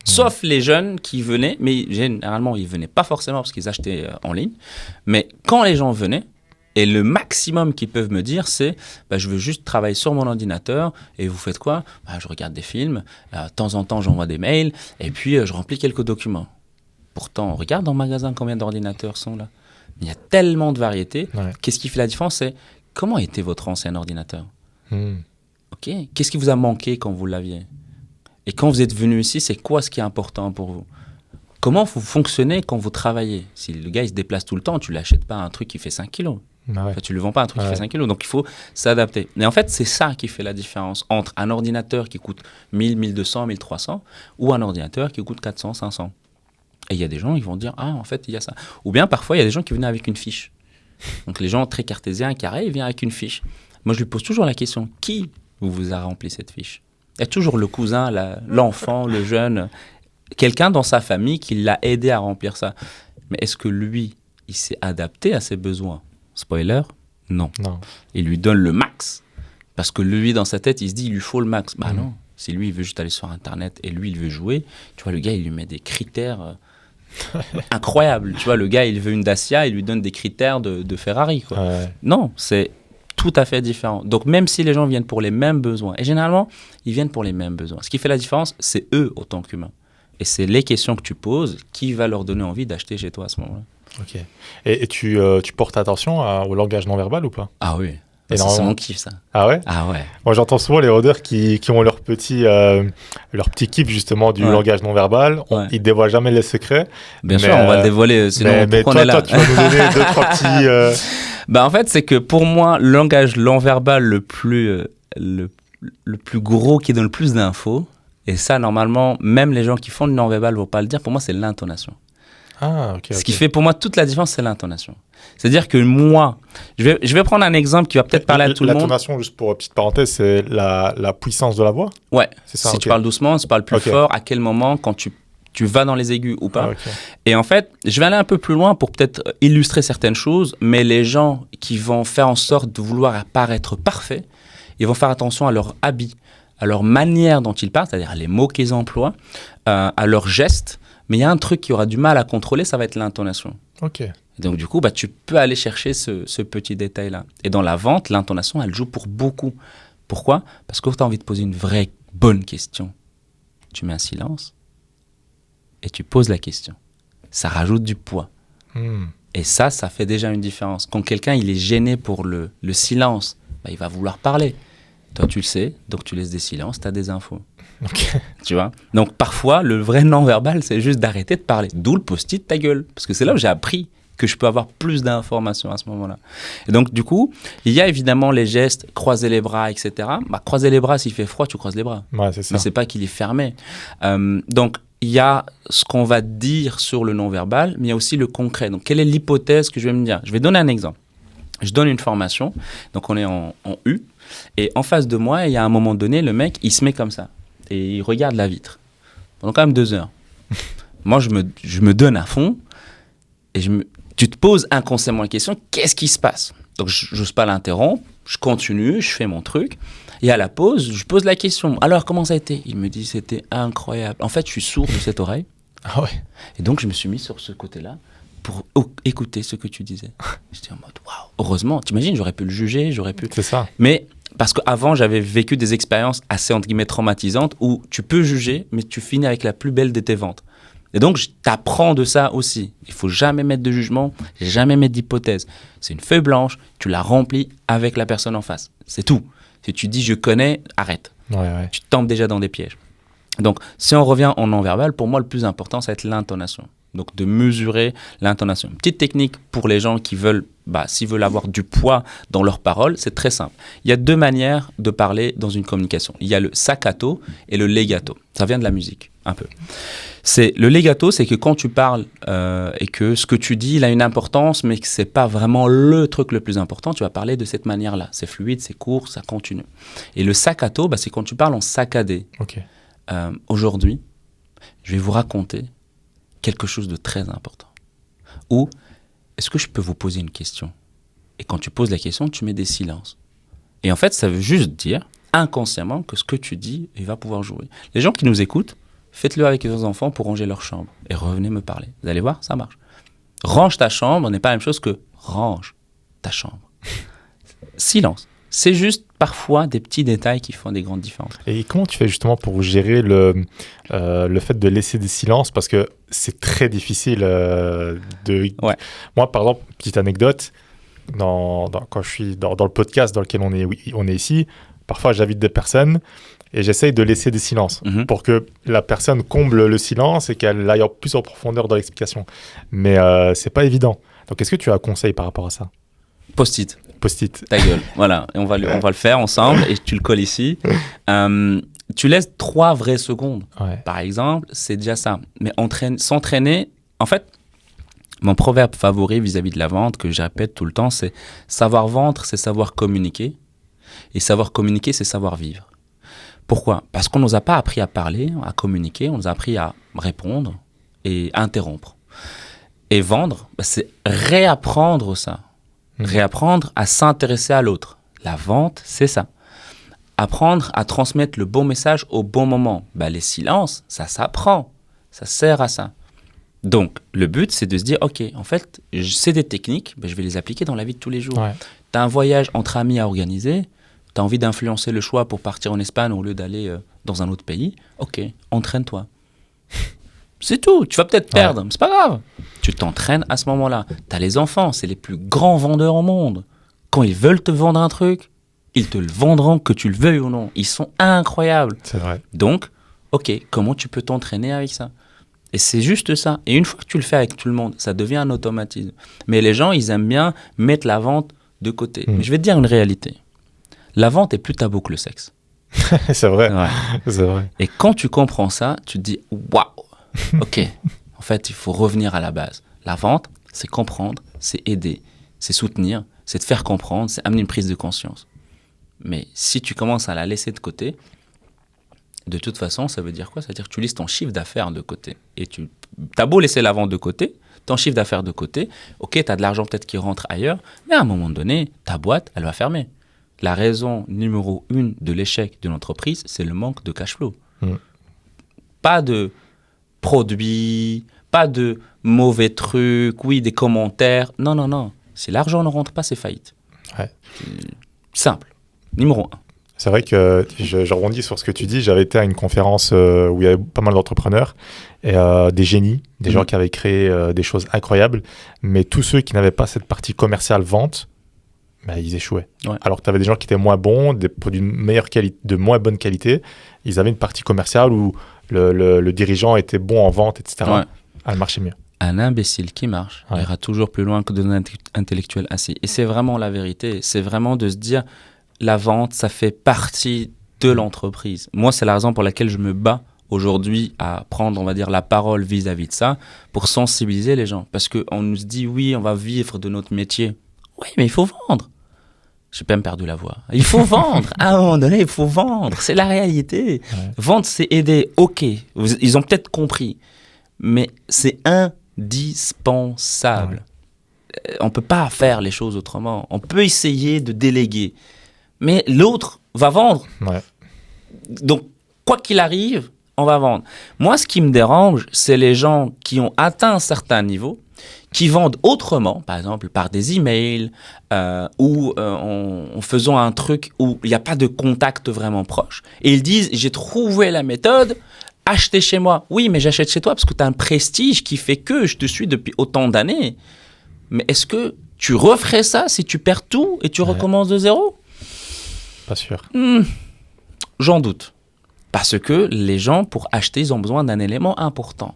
Sauf les jeunes qui venaient, mais généralement, ils venaient pas forcément parce qu'ils achetaient en ligne. Mais quand les gens venaient, et le maximum qu'ils peuvent me dire, c'est je veux juste travailler sur mon ordinateur. Et vous faites quoi? Je regarde des films, de temps en temps, j'envoie des mails, et puis je remplis quelques documents. Pourtant, on regarde dans le magasin combien d'ordinateurs sont là. Il y a tellement de variétés. Ouais. Qu'est-ce qui fait la différence? C'est comment était votre ancien ordinateur? Ok. Qu'est-ce qui vous a manqué quand vous l'aviez? Et quand vous êtes venu ici, c'est quoi ce qui est important pour vous? Comment vous fonctionnez quand vous travaillez? Si le gars il se déplace tout le temps, tu ne l'achètes pas un truc qui fait 5 kilos. Ouais. Enfin, tu ne le vends pas un truc qui fait 5 kilos. Donc il faut s'adapter. Mais en fait, c'est ça qui fait la différence entre un ordinateur qui coûte 1000, 1200, 1300 ou un ordinateur qui coûte 400, 500. Et il y a des gens qui vont dire, ah, en fait, il y a ça. Ou bien parfois, il y a des gens qui venaient avec une fiche. Donc les gens très cartésiens, carrés, ils viennent avec une fiche. Moi, je lui pose toujours la question, qui vous a rempli cette fiche? Il y a toujours le cousin, l'enfant, le jeune, quelqu'un dans sa famille qui l'a aidé à remplir ça. Mais est-ce que lui, il s'est adapté à ses besoins? Spoiler, non. Il lui donne le max. Parce que lui, dans sa tête, il se dit, il lui faut le max. Non. Si lui, il veut juste aller sur Internet et lui, il veut jouer, tu vois, le gars, il lui met des critères incroyables. Tu vois, le gars, il veut une Dacia, il lui donne des critères de Ferrari, quoi. Ouais. Non, c'est tout à fait différent. Donc, même si les gens viennent pour les mêmes besoins, et généralement, ils viennent pour les mêmes besoins. Ce qui fait la différence, c'est eux autant qu'humains. Et c'est les questions que tu poses qui va leur donner envie d'acheter chez toi à ce moment-là. Ok. Et tu portes attention au langage non verbal ou pas? Ah oui. C'est mon kiff, ça. Ah ouais? Ah ouais. Moi, j'entends souvent les rôdeurs qui ont leur petit kiff justement du langage non verbal. Ils dévoilent jamais les secrets. Bien sûr, on va le dévoiler, sinon pourquoi on est là? Toi, tu vas nous donner deux, trois petits... En fait, c'est que pour moi, le langage non verbal le plus gros, qui donne le plus d'infos, et ça, normalement, même les gens qui font du non verbal ne vont pas le dire, pour moi, c'est l'intonation. Ah, ok. Ce qui fait pour moi toute la différence, c'est l'intonation. C'est-à-dire que moi, je vais prendre un exemple qui va peut-être parler à tout le monde. L'intonation, juste pour petite parenthèse, c'est la puissance de la voix? Ouais. C'est ça, si tu parles doucement, si tu parles plus fort, à quel moment, quand tu vas dans les aigus ou pas. Et en fait, je vais aller un peu plus loin pour peut-être illustrer certaines choses, mais les gens qui vont faire en sorte de vouloir apparaître parfaits, ils vont faire attention à leur habit, à leur manière dont ils parlent, c'est-à-dire les mots qu'ils emploient, à leurs gestes. Mais il y a un truc qui aura du mal à contrôler, ça va être l'intonation. Ok. Et donc du coup, tu peux aller chercher ce petit détail-là. Et dans la vente, l'intonation, elle joue pour beaucoup. Pourquoi? Parce que tu as envie de poser une vraie bonne question. Tu mets un silence et tu poses la question. Ça rajoute du poids. Et ça fait déjà une différence. Quand quelqu'un il est gêné pour le silence, il va vouloir parler. Toi, tu le sais, donc tu laisses des silences, tu as des infos. Okay. Tu vois? Donc parfois, le vrai non-verbal, c'est juste d'arrêter de parler. D'où le post-it ta gueule. Parce que c'est là où j'ai appris que je peux avoir plus d'informations à ce moment-là. Et donc, du coup, il y a évidemment les gestes, croiser les bras, etc. Croiser les bras, s'il fait froid, tu croises les bras. Ouais, c'est ça. Mais c'est pas qu'il est fermé. Donc, il y a ce qu'on va dire sur le non-verbal, mais il y a aussi le concret. Donc, quelle est l'hypothèse que je vais me dire? Je vais donner un exemple. Je donne une formation, donc on est en U, et en face de moi, il y a un moment donné, le mec, il se met comme ça, et il regarde la vitre, pendant quand même 2 heures. Moi, je me donne à fond, et tu te poses inconsciemment la question, qu'est-ce qui se passe? Donc, je n'ose pas l'interrompre, je continue, je fais mon truc, et à la pause, je pose la question, alors comment ça a été? Il me dit, c'était incroyable. En fait, je suis sourd de cette oreille, Ah ouais. et donc je me suis mis sur ce côté-là, pour écouter ce que tu disais. J'étais en mode, waouh, heureusement, t'imagines, j'aurais pu le juger, j'aurais pu... C'est ça. Mais parce qu'avant, j'avais vécu des expériences assez, entre guillemets, traumatisantes, où tu peux juger, mais tu finis avec la plus belle de tes ventes. Et donc, je t'apprends de ça aussi. Il faut jamais mettre de jugement, jamais mettre d'hypothèse. C'est une feuille blanche, tu la remplis avec la personne en face. C'est tout. Si tu dis, je connais, arrête. Ouais. Tu tombes déjà dans des pièges. Donc, si on revient en non-verbal, pour moi, le plus important, ça va être l'intonation. Donc, de mesurer l'intonation. Une petite technique pour les gens qui veulent, s'ils veulent avoir du poids dans leurs paroles, c'est très simple. Il y a 2 manières de parler dans une communication. Il y a le staccato et le legato. Ça vient de la musique, un peu. Le legato, c'est que quand tu parles et que ce que tu dis, il a une importance, mais que ce n'est pas vraiment le truc le plus important, tu vas parler de cette manière-là. C'est fluide, c'est court, ça continue. Et le staccato, c'est quand tu parles en saccadé. Ok. Aujourd'hui, je vais vous raconter quelque chose de très important. Ou, est-ce que je peux vous poser une question? Et quand tu poses la question, tu mets des silences. Et en fait, ça veut juste dire, inconsciemment, que ce que tu dis, il va pouvoir jouer. Les gens qui nous écoutent, faites-le avec vos enfants pour ranger leur chambre. Et revenez me parler. Vous allez voir, ça marche. Range ta chambre n'est pas la même chose que range ta chambre. Silence. C'est juste parfois des petits détails qui font des grandes différences. Et comment tu fais justement pour gérer le fait de laisser des silences? Parce que c'est très difficile de... Ouais. Moi, par exemple, petite anecdote, quand je suis dans le podcast dans lequel on est ici, parfois j'invite des personnes et j'essaye de laisser des silences pour que la personne comble le silence et qu'elle aille plus en profondeur dans l'explication. Mais c'est pas évident. Donc, est-ce que tu as un conseil par rapport à ça? Post-it. Post-it. Ta gueule. Voilà. Et on va le faire ensemble et tu le colles ici. Tu laisses 3 vraies secondes. Ouais. Par exemple, c'est déjà ça. Mais s'entraîner, en fait, mon proverbe favori vis-à-vis de la vente, que je répète tout le temps, c'est savoir vendre, c'est savoir communiquer. Et savoir communiquer, c'est savoir vivre. Pourquoi? Parce qu'on ne nous a pas appris à parler, à communiquer, on nous a appris à répondre et à interrompre. Et vendre, c'est réapprendre ça. Réapprendre à s'intéresser à l'autre. La vente, c'est ça. Apprendre à transmettre le bon message au bon moment. Les silences, ça s'apprend. Ça sert à ça. Donc, le but, c'est de se dire, OK, en fait, c'est des techniques, je vais les appliquer dans la vie de tous les jours. Ouais. Tu as un voyage entre amis à organiser, tu as envie d'influencer le choix pour partir en Espagne au lieu d'aller dans un autre pays. OK, entraîne-toi. C'est tout. Tu vas peut-être perdre, mais c'est pas grave. Tu t'entraînes à ce moment-là. Tu as les enfants, c'est les plus grands vendeurs au monde. Quand ils veulent te vendre un truc, ils te le vendront que tu le veuilles ou non. Ils sont incroyables. C'est vrai. Donc, OK, comment tu peux t'entraîner avec ça? Et c'est juste ça. Et une fois que tu le fais avec tout le monde, ça devient un automatisme. Mais les gens, ils aiment bien mettre la vente de côté. Mais je vais te dire une réalité. La vente est plus tabou que le sexe. C'est vrai. Ouais. C'est vrai. Et quand tu comprends ça, tu te dis waouh, OK. En fait, il faut revenir à la base. La vente, c'est comprendre, c'est aider, c'est soutenir, c'est te faire comprendre, c'est amener une prise de conscience. Mais si tu commences à la laisser de côté, de toute façon, ça veut dire quoi? Ça veut dire que tu laisses ton chiffre d'affaires de côté. Et tu as beau laisser la vente de côté, ton chiffre d'affaires de côté, OK, tu as de l'argent peut-être qui rentre ailleurs, mais à un moment donné, ta boîte, elle va fermer. La raison numéro 1 de l'échec d'une entreprise, c'est le manque de cash flow. Pas de produits, pas de mauvais trucs, oui, des commentaires. Non, non, non. Si l'argent ne rentre pas, c'est faillite. Ouais. Simple. Numéro 1. C'est vrai que je rebondis sur ce que tu dis. J'avais été à une conférence où il y avait pas mal d'entrepreneurs et des génies, des gens qui avaient créé des choses incroyables. Mais tous ceux qui n'avaient pas cette partie commerciale vente, ils échouaient. Ouais. Alors que tu avais des gens qui étaient moins bons, des produits de moins bonne qualité. Ils avaient une partie commerciale où le dirigeant était bon en vente, etc. Ouais. Elle marchait mieux. Un imbécile qui marche ira toujours plus loin que deux intellectuels assis. Et c'est vraiment la vérité. C'est vraiment de se dire, la vente, ça fait partie de l'entreprise. Moi, c'est la raison pour laquelle je me bats aujourd'hui à prendre, on va dire, la parole vis-à-vis de ça pour sensibiliser les gens. Parce qu'on nous dit, oui, on va vivre de notre métier. Oui, mais il faut vendre. J'ai même perdu la voix. Il faut vendre. À un moment donné, il faut vendre. C'est la réalité. Ouais. Vendre, c'est aider. OK. Ils ont peut-être compris. Mais c'est indispensable. Ouais. On ne peut pas faire les choses autrement. On peut essayer de déléguer. Mais l'autre va vendre. Ouais. Donc, quoi qu'il arrive, on va vendre. Moi, ce qui me dérange, c'est les gens qui ont atteint un certain niveau, qui vendent autrement, par exemple par des emails ou en faisant un truc où il n'y a pas de contact vraiment proche. Et ils disent, j'ai trouvé la méthode, achetez chez moi. Oui, mais j'achète chez toi parce que tu as un prestige qui fait que je te suis depuis autant d'années. Mais est-ce que tu referais ça si tu perds tout et tu recommences de zéro? Pas sûr. J'en doute. Parce que les gens, pour acheter, ils ont besoin d'un élément important.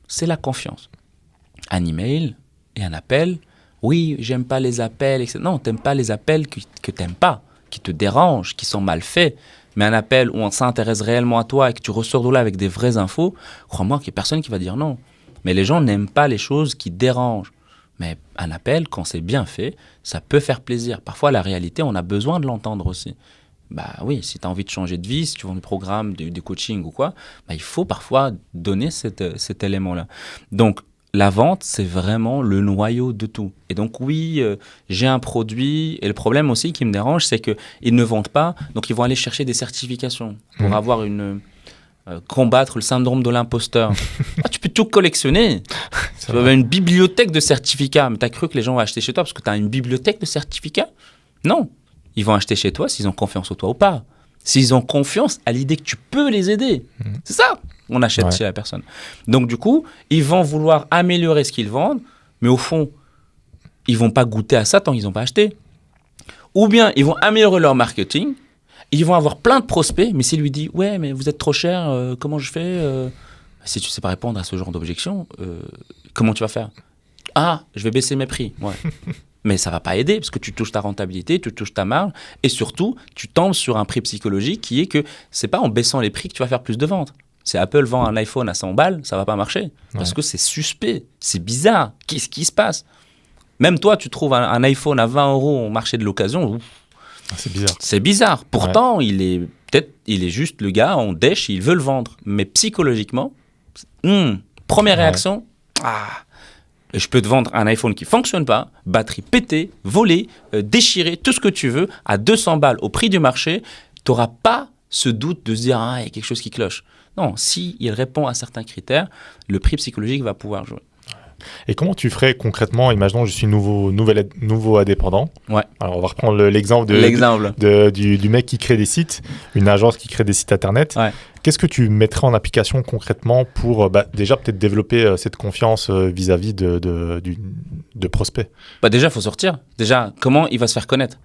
C'est la confiance. Un email et un appel. Oui, j'aime pas les appels, etc. Non, t'aimes pas les appels que t'aimes pas, qui te dérangent, qui sont mal faits. Mais un appel où on s'intéresse réellement à toi et que tu ressors de là avec des vraies infos, crois-moi qu'il n'y a personne qui va dire non. Mais les gens n'aiment pas les choses qui dérangent. Mais un appel, quand c'est bien fait, ça peut faire plaisir. Parfois, la réalité, on a besoin de l'entendre aussi. Bah oui, si tu as envie de changer de vie, si tu vends des programmes, du coaching ou quoi, il faut parfois donner cet élément-là. Donc, la vente, c'est vraiment le noyau de tout. Et donc, oui, j'ai un produit. Et le problème aussi qui me dérange, c'est qu'ils ne vendent pas. Donc, ils vont aller chercher des certifications pour avoir une combattre le syndrome de l'imposteur. Tu peux tout collectionner. Tu as une bibliothèque de certificats. Mais tu as cru que les gens vont acheter chez toi parce que tu as une bibliothèque de certificats? Non. Ils vont acheter chez toi s'ils ont confiance en toi ou pas. S'ils ont confiance à l'idée que tu peux les aider. C'est ça qu'on achète chez la personne. Donc, du coup, ils vont vouloir améliorer ce qu'ils vendent, mais au fond, ils ne vont pas goûter à ça tant qu'ils n'ont pas acheté. Ou bien, ils vont améliorer leur marketing, ils vont avoir plein de prospects, mais s'ils lui disent « Ouais, mais vous êtes trop cher, comment je fais ?» Si tu ne sais pas répondre à ce genre d'objection, comment tu vas faire? « Ah, je vais baisser mes prix. » Ouais. Mais ça ne va pas aider parce que tu touches ta rentabilité, tu touches ta marge et surtout, tu tombes sur un prix psychologique qui est que ce n'est pas en baissant les prix que tu vas faire plus de ventes. Si Apple vend un iPhone à 100 balles, ça ne va pas marcher parce que c'est suspect, c'est bizarre. Qu'est-ce qui se passe? Même toi, tu trouves un iPhone à 20 € au marché de l'occasion. C'est bizarre. C'est bizarre. Pourtant, il est juste le gars en dèche, il veut le vendre. Mais psychologiquement, première réaction, je peux te vendre un iPhone qui ne fonctionne pas, batterie pétée, volée, déchirée, tout ce que tu veux, à 200 balles au prix du marché. Tu n'auras pas ce doute de se dire « il y a quelque chose qui cloche ». Non, s'il répond à certains critères, le prix psychologique va pouvoir jouer. Et comment tu ferais concrètement, imaginons je suis nouveau indépendant. Ouais. Alors on va reprendre l'exemple du mec qui crée des sites, une agence qui crée des sites internet. Ouais. Qu'est-ce que tu mettrais en application concrètement pour déjà peut-être développer cette confiance vis-à-vis de prospects? Déjà, il faut sortir. Déjà, comment il va se faire connaître?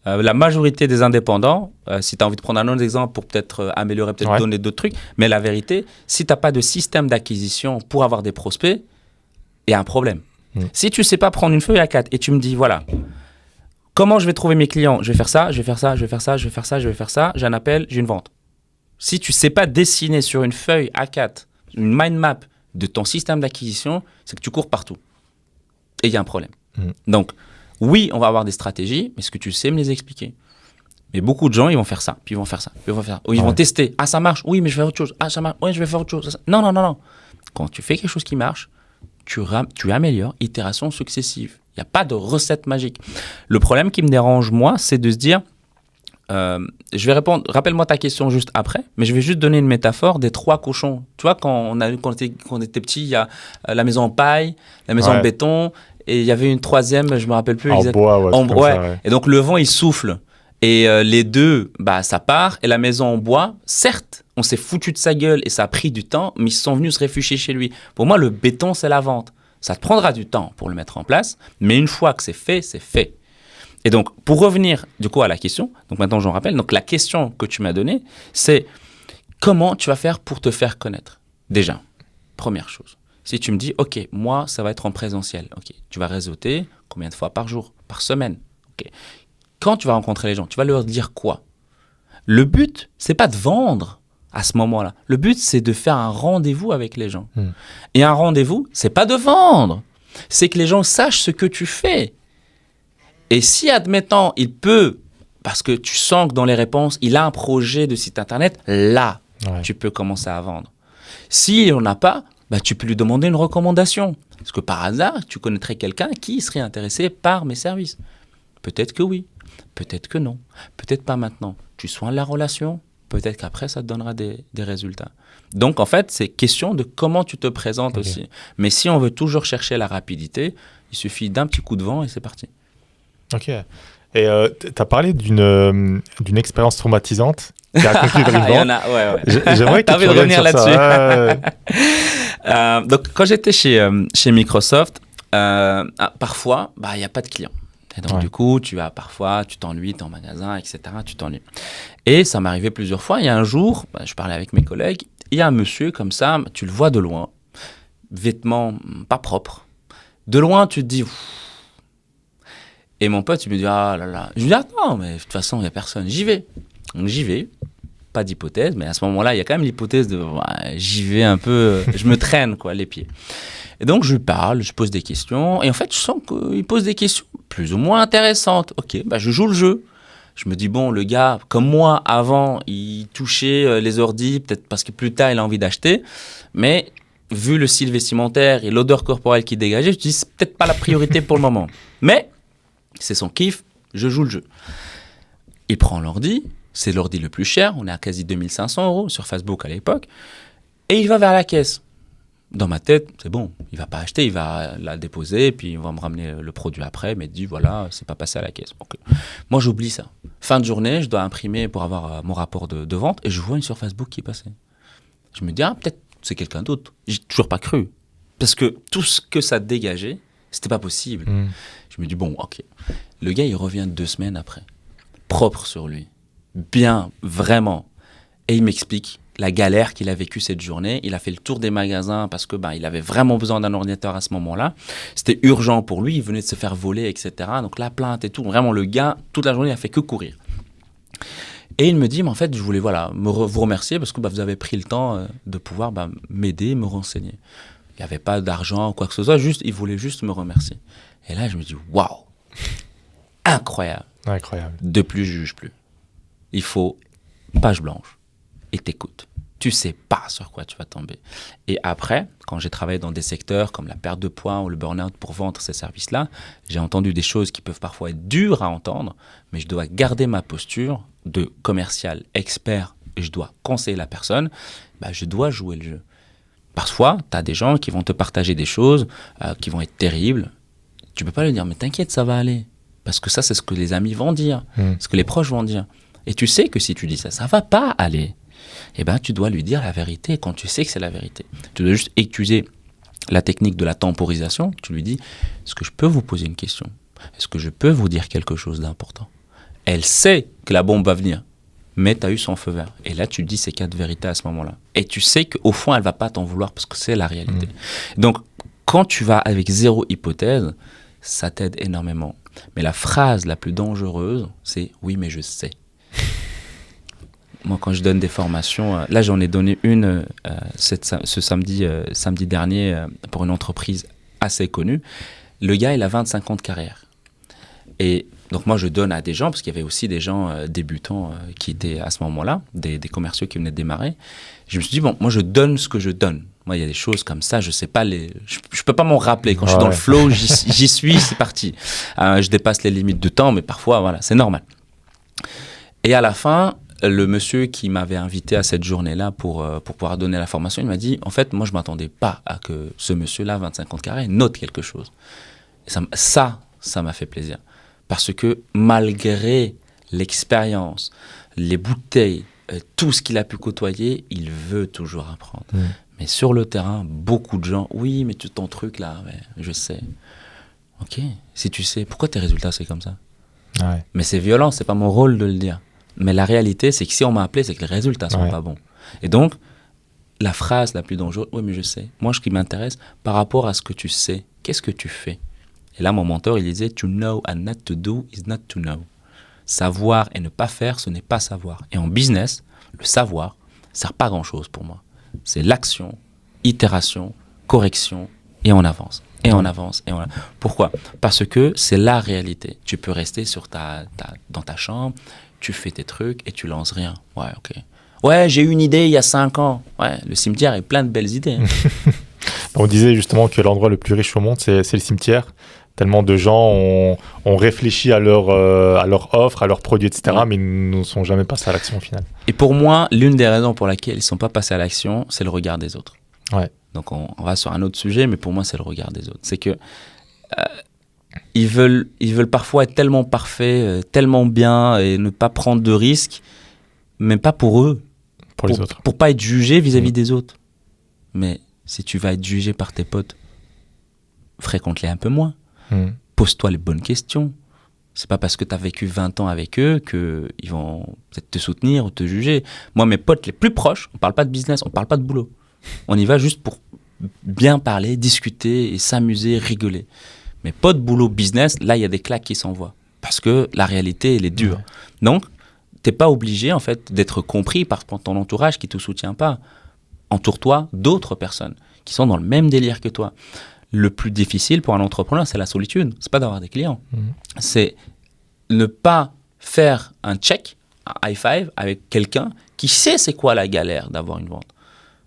La majorité des indépendants, si tu as envie de prendre un autre exemple pour peut-être améliorer, peut-être donner d'autres trucs, mais la vérité, si tu n'as pas de système d'acquisition pour avoir des prospects, il y a un problème. Si tu ne sais pas prendre une feuille A4 et tu me dis, voilà, comment je vais trouver mes clients? Je vais faire ça, je vais faire ça, je vais faire ça, je vais faire ça, je vais faire ça, j'ai un appel, j'ai une vente. Si tu ne sais pas dessiner sur une feuille A4 une mind map de ton système d'acquisition, c'est que tu cours partout. Et il y a un problème. Donc, oui, on va avoir des stratégies, mais est-ce que tu sais me les expliquer? Mais beaucoup de gens, ils vont faire ça, puis ils vont faire ça, puis ils vont faire ça. Ou ils vont tester. Ah, ça marche. Oui, mais je vais faire autre chose. Ah, ça marche. Oui, je vais faire autre chose. Non. Quand tu fais quelque chose qui marche, tu améliores, itération successive. Il n'y a pas de recette magique. Le problème qui me dérange, moi, c'est de se dire, je vais répondre, rappelle-moi ta question juste après, mais je vais juste donner une métaphore des 3 cochons. Tu vois, quand on était petit, il y a la maison en paille, la maison en béton, et il y avait une 3e, je ne me rappelle plus exactement. En bois, ouais. Et donc le vent, il souffle. Et les deux, ça part. Et la maison en bois, certes, on s'est foutu de sa gueule et ça a pris du temps, mais ils sont venus se réfugier chez lui. Pour moi, le béton, c'est la vente. Ça te prendra du temps pour le mettre en place, mais une fois que c'est fait, c'est fait. Et donc, pour revenir du coup à la question, donc maintenant j'en rappelle, donc la question que tu m'as donnée, c'est comment tu vas faire pour te faire connaître? Déjà, première chose. Si tu me dis, OK, moi, ça va être en présentiel. OK, tu vas réseauter combien de fois par jour, par semaine? OK. Quand tu vas rencontrer les gens, tu vas leur dire quoi? Le but, c'est pas de vendre à ce moment-là. Le but, c'est de faire un rendez-vous avec les gens. Et un rendez-vous, c'est pas de vendre. C'est que les gens sachent ce que tu fais. Et si, admettons, il peut, parce que tu sens que dans les réponses, il a un projet de site internet, là, tu peux commencer à vendre. S'il n'en a pas, tu peux lui demander une recommandation. Parce que par hasard, tu connaîtrais quelqu'un qui serait intéressé par mes services. Peut-être que oui. Peut-être que non, peut-être pas maintenant. Tu soignes la relation, peut-être qu'après, ça te donnera des résultats. Donc, en fait, c'est question de comment tu te présentes aussi. Mais si on veut toujours chercher la rapidité, il suffit d'un petit coup de vent et c'est parti. Ok. Et tu as parlé d'une expérience traumatisante qui a accompli vers une vente. Il y en a, ouais. J'aimerais que tu revenir là-dessus. Donc, quand j'étais chez Microsoft, parfois, il n'y a pas de clients. Et donc, du coup, tu t'ennuies, tu es en magasin, etc. Tu t'ennuies. Et ça m'est arrivé plusieurs fois. Il y a un jour, je parlais avec mes collègues, il y a un monsieur comme ça, tu le vois de loin, vêtements pas propres. De loin, tu te dis... Et mon pote, il me dit, ah là là. Je lui dis, attends, mais de toute façon, il n'y a personne. J'y vais. Donc, j'y vais. Pas d'hypothèse, mais à ce moment-là, il y a quand même l'hypothèse de, j'y vais un peu, je me traîne, les pieds. Et donc, je parle, je pose des questions. Et en fait, je sens qu'il pose des questions plus ou moins intéressantes. Ok, je joue le jeu. Je me dis, bon, le gars, comme moi, avant, il touchait les ordis, peut-être parce que plus tard, il a envie d'acheter. Mais vu le style vestimentaire et l'odeur corporelle qu'il dégageait, je me dis, c'est peut-être pas la priorité pour le moment. Mais c'est son kiff, je joue le jeu. Il prend l'ordi, C'est l'ordi le plus cher. On est à quasi 2500 € sur Facebook à l'époque. Et il va vers la caisse. Dans ma tête, c'est bon. Il va pas acheter, il va la déposer, puis il va me ramener le produit après, mais il dit, voilà, c'est pas passé à la caisse. Donc, moi, j'oublie ça. Fin de journée, je dois imprimer pour avoir mon rapport de vente, et je vois une sur Facebook qui est passée. Je me dis, peut-être c'est quelqu'un d'autre. J'ai toujours pas cru. Parce que tout ce que ça dégageait, c'était pas possible. Je me dis, bon, ok. Le gars, il revient 2 semaines après. Propre sur lui. Bien, vraiment. Et il m'explique la galère qu'il a vécue cette journée. Il a fait le tour des magasins parce que il avait vraiment besoin d'un ordinateur à ce moment-là. C'était urgent pour lui. Il venait de se faire voler, etc. Donc la plainte et tout. Vraiment, le gars, toute la journée, il a fait que courir. Et il me dit, mais en fait, je voulais vous remercier parce que vous avez pris le temps de pouvoir m'aider, me renseigner. Il n'y avait pas d'argent ou quoi que ce soit. Il voulait juste me remercier. Et là, je me dis, waouh, incroyable. Incroyable. De plus, je juge plus. Il faut page blanche et t'écoutes. Tu sais pas sur quoi tu vas tomber. Et après, quand j'ai travaillé dans des secteurs comme la perte de poids ou le burn-out pour vendre ces services-là, j'ai entendu des choses qui peuvent parfois être dures à entendre, mais je dois garder ma posture de commercial expert et je dois conseiller la personne. Je dois jouer le jeu. Parfois, tu as des gens qui vont te partager des choses qui vont être terribles. Tu peux pas lui dire, mais t'inquiète, ça va aller. Parce que ça, c'est ce que les amis vont dire, ce que les proches vont dire. Et tu sais que si tu dis ça, ça va pas aller. Tu dois lui dire la vérité quand tu sais que c'est la vérité. Tu dois juste utiliser la technique de la temporisation. Tu lui dis, est-ce que je peux vous poser une question? Est-ce que je peux vous dire quelque chose d'important? Elle sait que la bombe va venir, mais tu as eu son feu vert. Et là, tu dis ces 4 vérités à ce moment-là. Et tu sais qu'au fond, elle va pas t'en vouloir parce que c'est la réalité. Donc, quand tu vas avec 0 hypothèse, ça t'aide énormément. Mais la phrase la plus dangereuse, c'est « oui, mais je sais ». Moi, quand je donne des formations, là, j'en ai donné une ce samedi dernier pour une entreprise assez connue. Le gars, il a 25 ans de carrière. Et donc, moi, je donne à des gens, parce qu'il y avait aussi des gens débutants qui étaient à ce moment-là, des commerciaux qui venaient de démarrer. Je me suis dit, bon, moi, je donne ce que je donne. Moi, il y a des choses comme ça, je sais pas je peux pas m'en rappeler. Quand je suis dans le flow, j'y suis, c'est parti. Je dépasse les limites de temps, mais parfois, voilà, c'est normal. Et à la fin, le monsieur qui m'avait invité à cette journée-là pour pouvoir donner la formation, il m'a dit, en fait, moi, je m'attendais pas à que ce monsieur-là, 25 ans de carrière, note quelque chose. Et ça m'a fait plaisir. Parce que malgré l'expérience, les bouteilles, tout ce qu'il a pu côtoyer, il veut toujours apprendre. Mais sur le terrain, beaucoup de gens, oui, mais ton truc là, je sais. Ok, si tu sais, pourquoi tes résultats c'est comme ça? Mais c'est violent, c'est pas mon rôle de le dire. Mais la réalité, c'est que si on m'a appelé, c'est que les résultats sont pas bons. Et donc, la phrase la plus dangereuse, oui, mais je sais. Moi, ce qui m'intéresse, par rapport à ce que tu sais, qu'est-ce que tu fais? Et là, mon mentor, il disait, to know and not to do is not to know. Savoir et ne pas faire, ce n'est pas savoir. Et en business, le savoir ne sert pas à grand-chose pour moi. C'est l'action, itération, correction, et on avance. Et on avance. Pourquoi? Parce que c'est la réalité. Tu peux rester dans ta chambre, tu fais tes trucs et tu lances rien. Ouais, ok. Ouais, j'ai eu une idée il y a 5 ans. Ouais, le cimetière est plein de belles idées. On disait justement que l'endroit le plus riche au monde, c'est le cimetière. Tellement de gens ont réfléchi à leur offre, à leurs produits, etc., mais ils ne sont jamais passés à l'action au final. Et pour moi, l'une des raisons pour laquelle ils ne sont pas passés à l'action, c'est le regard des autres. Ouais. Donc on va sur un autre sujet, mais pour moi, c'est le regard des autres. C'est que ils veulent parfois être tellement parfaits, tellement bien, et ne pas prendre de risques, mais pas pour eux. Pour les autres. Pour pas être jugé vis-à-vis des autres. Mais si tu vas être jugé par tes potes, fréquente-les un peu moins. Pose-toi les bonnes questions. C'est pas parce que tu as vécu 20 ans avec eux qu'ils vont peut-être te soutenir ou te juger. Moi, mes potes les plus proches, on parle pas de business, on parle pas de boulot. On y va juste pour bien parler, discuter et s'amuser, rigoler. Mais pas de boulot business, là, il y a des claques qui s'envoient. Parce que la réalité, elle est dure. Ouais. Donc, t'es pas obligé, en fait, d'être compris par ton entourage qui te soutient pas. Entoure-toi d'autres personnes qui sont dans le même délire que toi. Le plus difficile pour un entrepreneur, c'est la solitude. C'est pas d'avoir des clients. C'est ne pas faire un check, un high five avec quelqu'un qui sait c'est quoi la galère d'avoir une vente.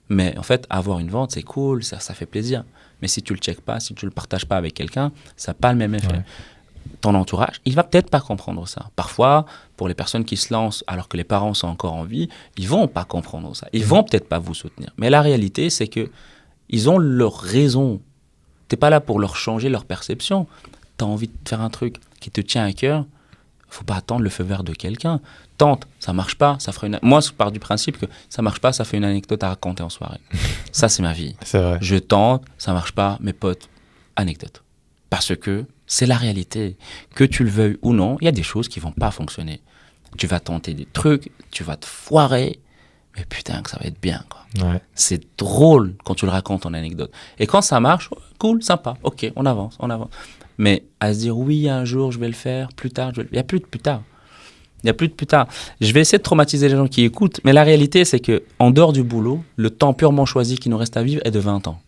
Mais en fait, avoir une vente, c'est cool, ça fait plaisir. Mais si tu le checkes pas, si tu le partages pas avec quelqu'un, ça n'a pas le même effet. Ouais. ton entourage, il va peut-être pas comprendre ça. Parfois, pour les personnes qui se lancent alors que les parents sont encore en vie, ils vont pas comprendre ça. Ils vont peut-être pas vous soutenir. Mais la réalité, c'est que ils ont leur raison. T'es pas là pour leur changer leur perception. T'as envie de faire un truc qui te tient à cœur, faut pas attendre le feu vert de quelqu'un. Tente, ça marche pas, ça fera une... Moi, je pars du principe que ça marche pas, ça fait une anecdote à raconter en soirée. Ça, c'est ma vie. C'est vrai. Je tente, ça marche pas, mes potes, anecdote. Parce que c'est la réalité. Que tu le veuilles ou non, il y a des choses qui vont pas fonctionner. Tu vas tenter des trucs, tu vas te foirer, mais putain que ça va être bien, quoi. Ouais. C'est drôle quand tu le racontes en anecdote. Et quand ça marche, cool, sympa, ok, on avance. Mais à se dire, oui, un jour, je vais le faire, plus tard, il n'y a plus de plus tard. Il n'y a plus de plus tard. Je vais essayer de traumatiser les gens qui écoutent, mais la réalité, c'est qu'en dehors du boulot, le temps purement choisi qui nous reste à vivre est de 20 ans.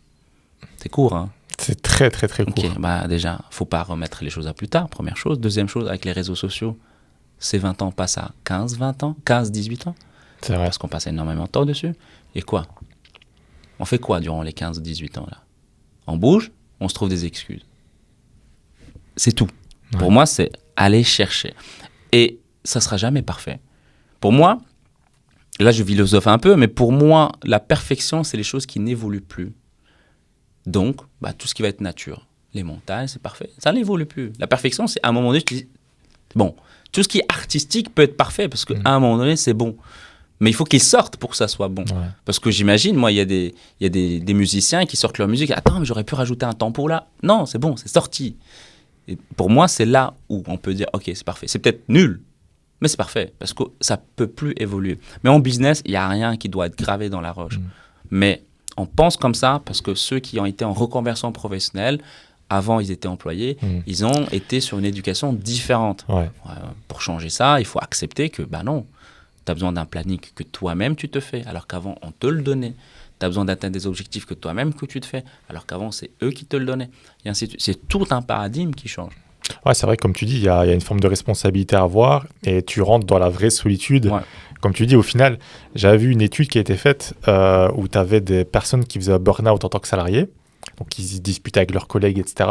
C'est court, hein. C'est très, très, très court. Ok, bah déjà, faut pas remettre les choses à plus tard, première chose. Deuxième chose, avec les réseaux sociaux, ces 20 ans passent à 15, 20 ans, 15, 18 ans. C'est vrai. Parce qu'on passe énormément de temps dessus. Et quoi? On fait quoi durant les 15, 18 ans, là? On bouge, on se trouve des excuses. C'est tout. Ouais. Pour moi, c'est aller chercher. Et ça sera jamais parfait. Pour moi, là, je philosophe un peu, mais pour moi, la perfection, c'est les choses qui n'évoluent plus. Donc, bah, tout ce qui va être nature, les montagnes, c'est parfait. Ça n'évolue plus. La perfection, c'est à un moment donné, je te dis, bon, tout ce qui est artistique peut être parfait parce qu'à un moment donné, c'est bon. Mais il faut qu'ils sortent pour que ça soit bon. Ouais. Parce que j'imagine, moi, il y a des musiciens qui sortent leur musique. Attends, mais j'aurais pu rajouter un tempo là. Non, c'est bon, c'est sorti. Et pour moi, c'est là où on peut dire, ok, c'est parfait. C'est peut-être nul, mais c'est parfait parce que ça peut plus évoluer. Mais en business, il n'y a rien qui doit être gravé dans la roche. Mais on pense comme ça parce que ceux qui ont été en reconversion professionnelle, avant ils étaient employés, ils ont été sur une éducation différente. Ouais. Pour changer ça, il faut accepter que, bah non, tu as besoin d'un planning que toi-même tu te fais, alors qu'avant on te le donnait. Tu as besoin d'atteindre des objectifs que toi-même que tu te fais, alors qu'avant c'est eux qui te le donnaient. Et ainsi de suite. C'est tout un paradigme qui change. Ouais, c'est vrai, comme tu dis, il y a une forme de responsabilité à avoir et tu rentres dans la vraie solitude. Ouais. Comme tu dis, au final, j'avais vu une étude qui a été faite où tu avais des personnes qui faisaient un burn-out en tant que salariés. Donc, ils se disputaient avec leurs collègues, etc.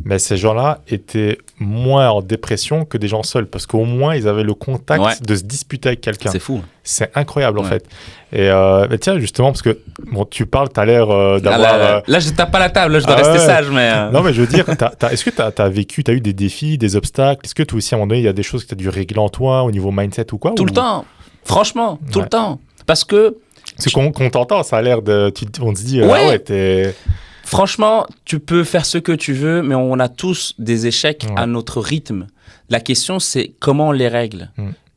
Mais ces gens-là étaient moins en dépression que des gens seuls parce qu'au moins, ils avaient le contact de se disputer avec quelqu'un. C'est fou. C'est incroyable, en fait. Et mais tiens, justement, parce que bon, tu parles, tu as l'air d'avoir... Là, je tape pas la table, là, je dois rester sage. Mais Non, mais je veux dire, est-ce que tu as eu des défis, des obstacles? Est-ce que toi aussi, à un moment donné, il y a des choses que tu as dû régler en toi au niveau mindset ou quoi? Tout le temps. Franchement, tout le temps. Parce que... C'est qu'on t'entend, ça a l'air de... On se dit, ah ouais, t'es... Franchement, tu peux faire ce que tu veux, mais on a tous des échecs à notre rythme. La question, c'est comment on les règle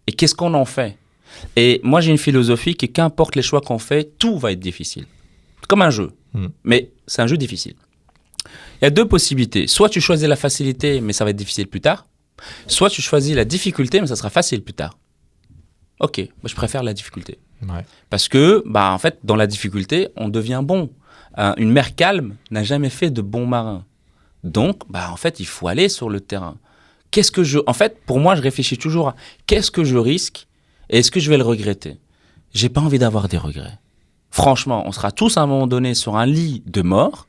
et qu'est-ce qu'on en fait. Et moi, j'ai une philosophie que qu'importe les choix qu'on fait, tout va être difficile. Comme un jeu, mais c'est un jeu difficile. Il y a deux possibilités. Soit tu choisis la facilité, mais ça va être difficile plus tard. Soit tu choisis la difficulté, mais ça sera facile plus tard. Ok, moi, je préfère la difficulté. Ouais. Parce que, en fait, dans la difficulté, on devient bon. Une mer calme n'a jamais fait de bons marins. Donc, en fait, il faut aller sur le terrain. En fait, pour moi, je réfléchis toujours à qu'est-ce que je risque et est-ce que je vais le regretter. J'ai pas envie d'avoir des regrets. Franchement, on sera tous à un moment donné sur un lit de mort.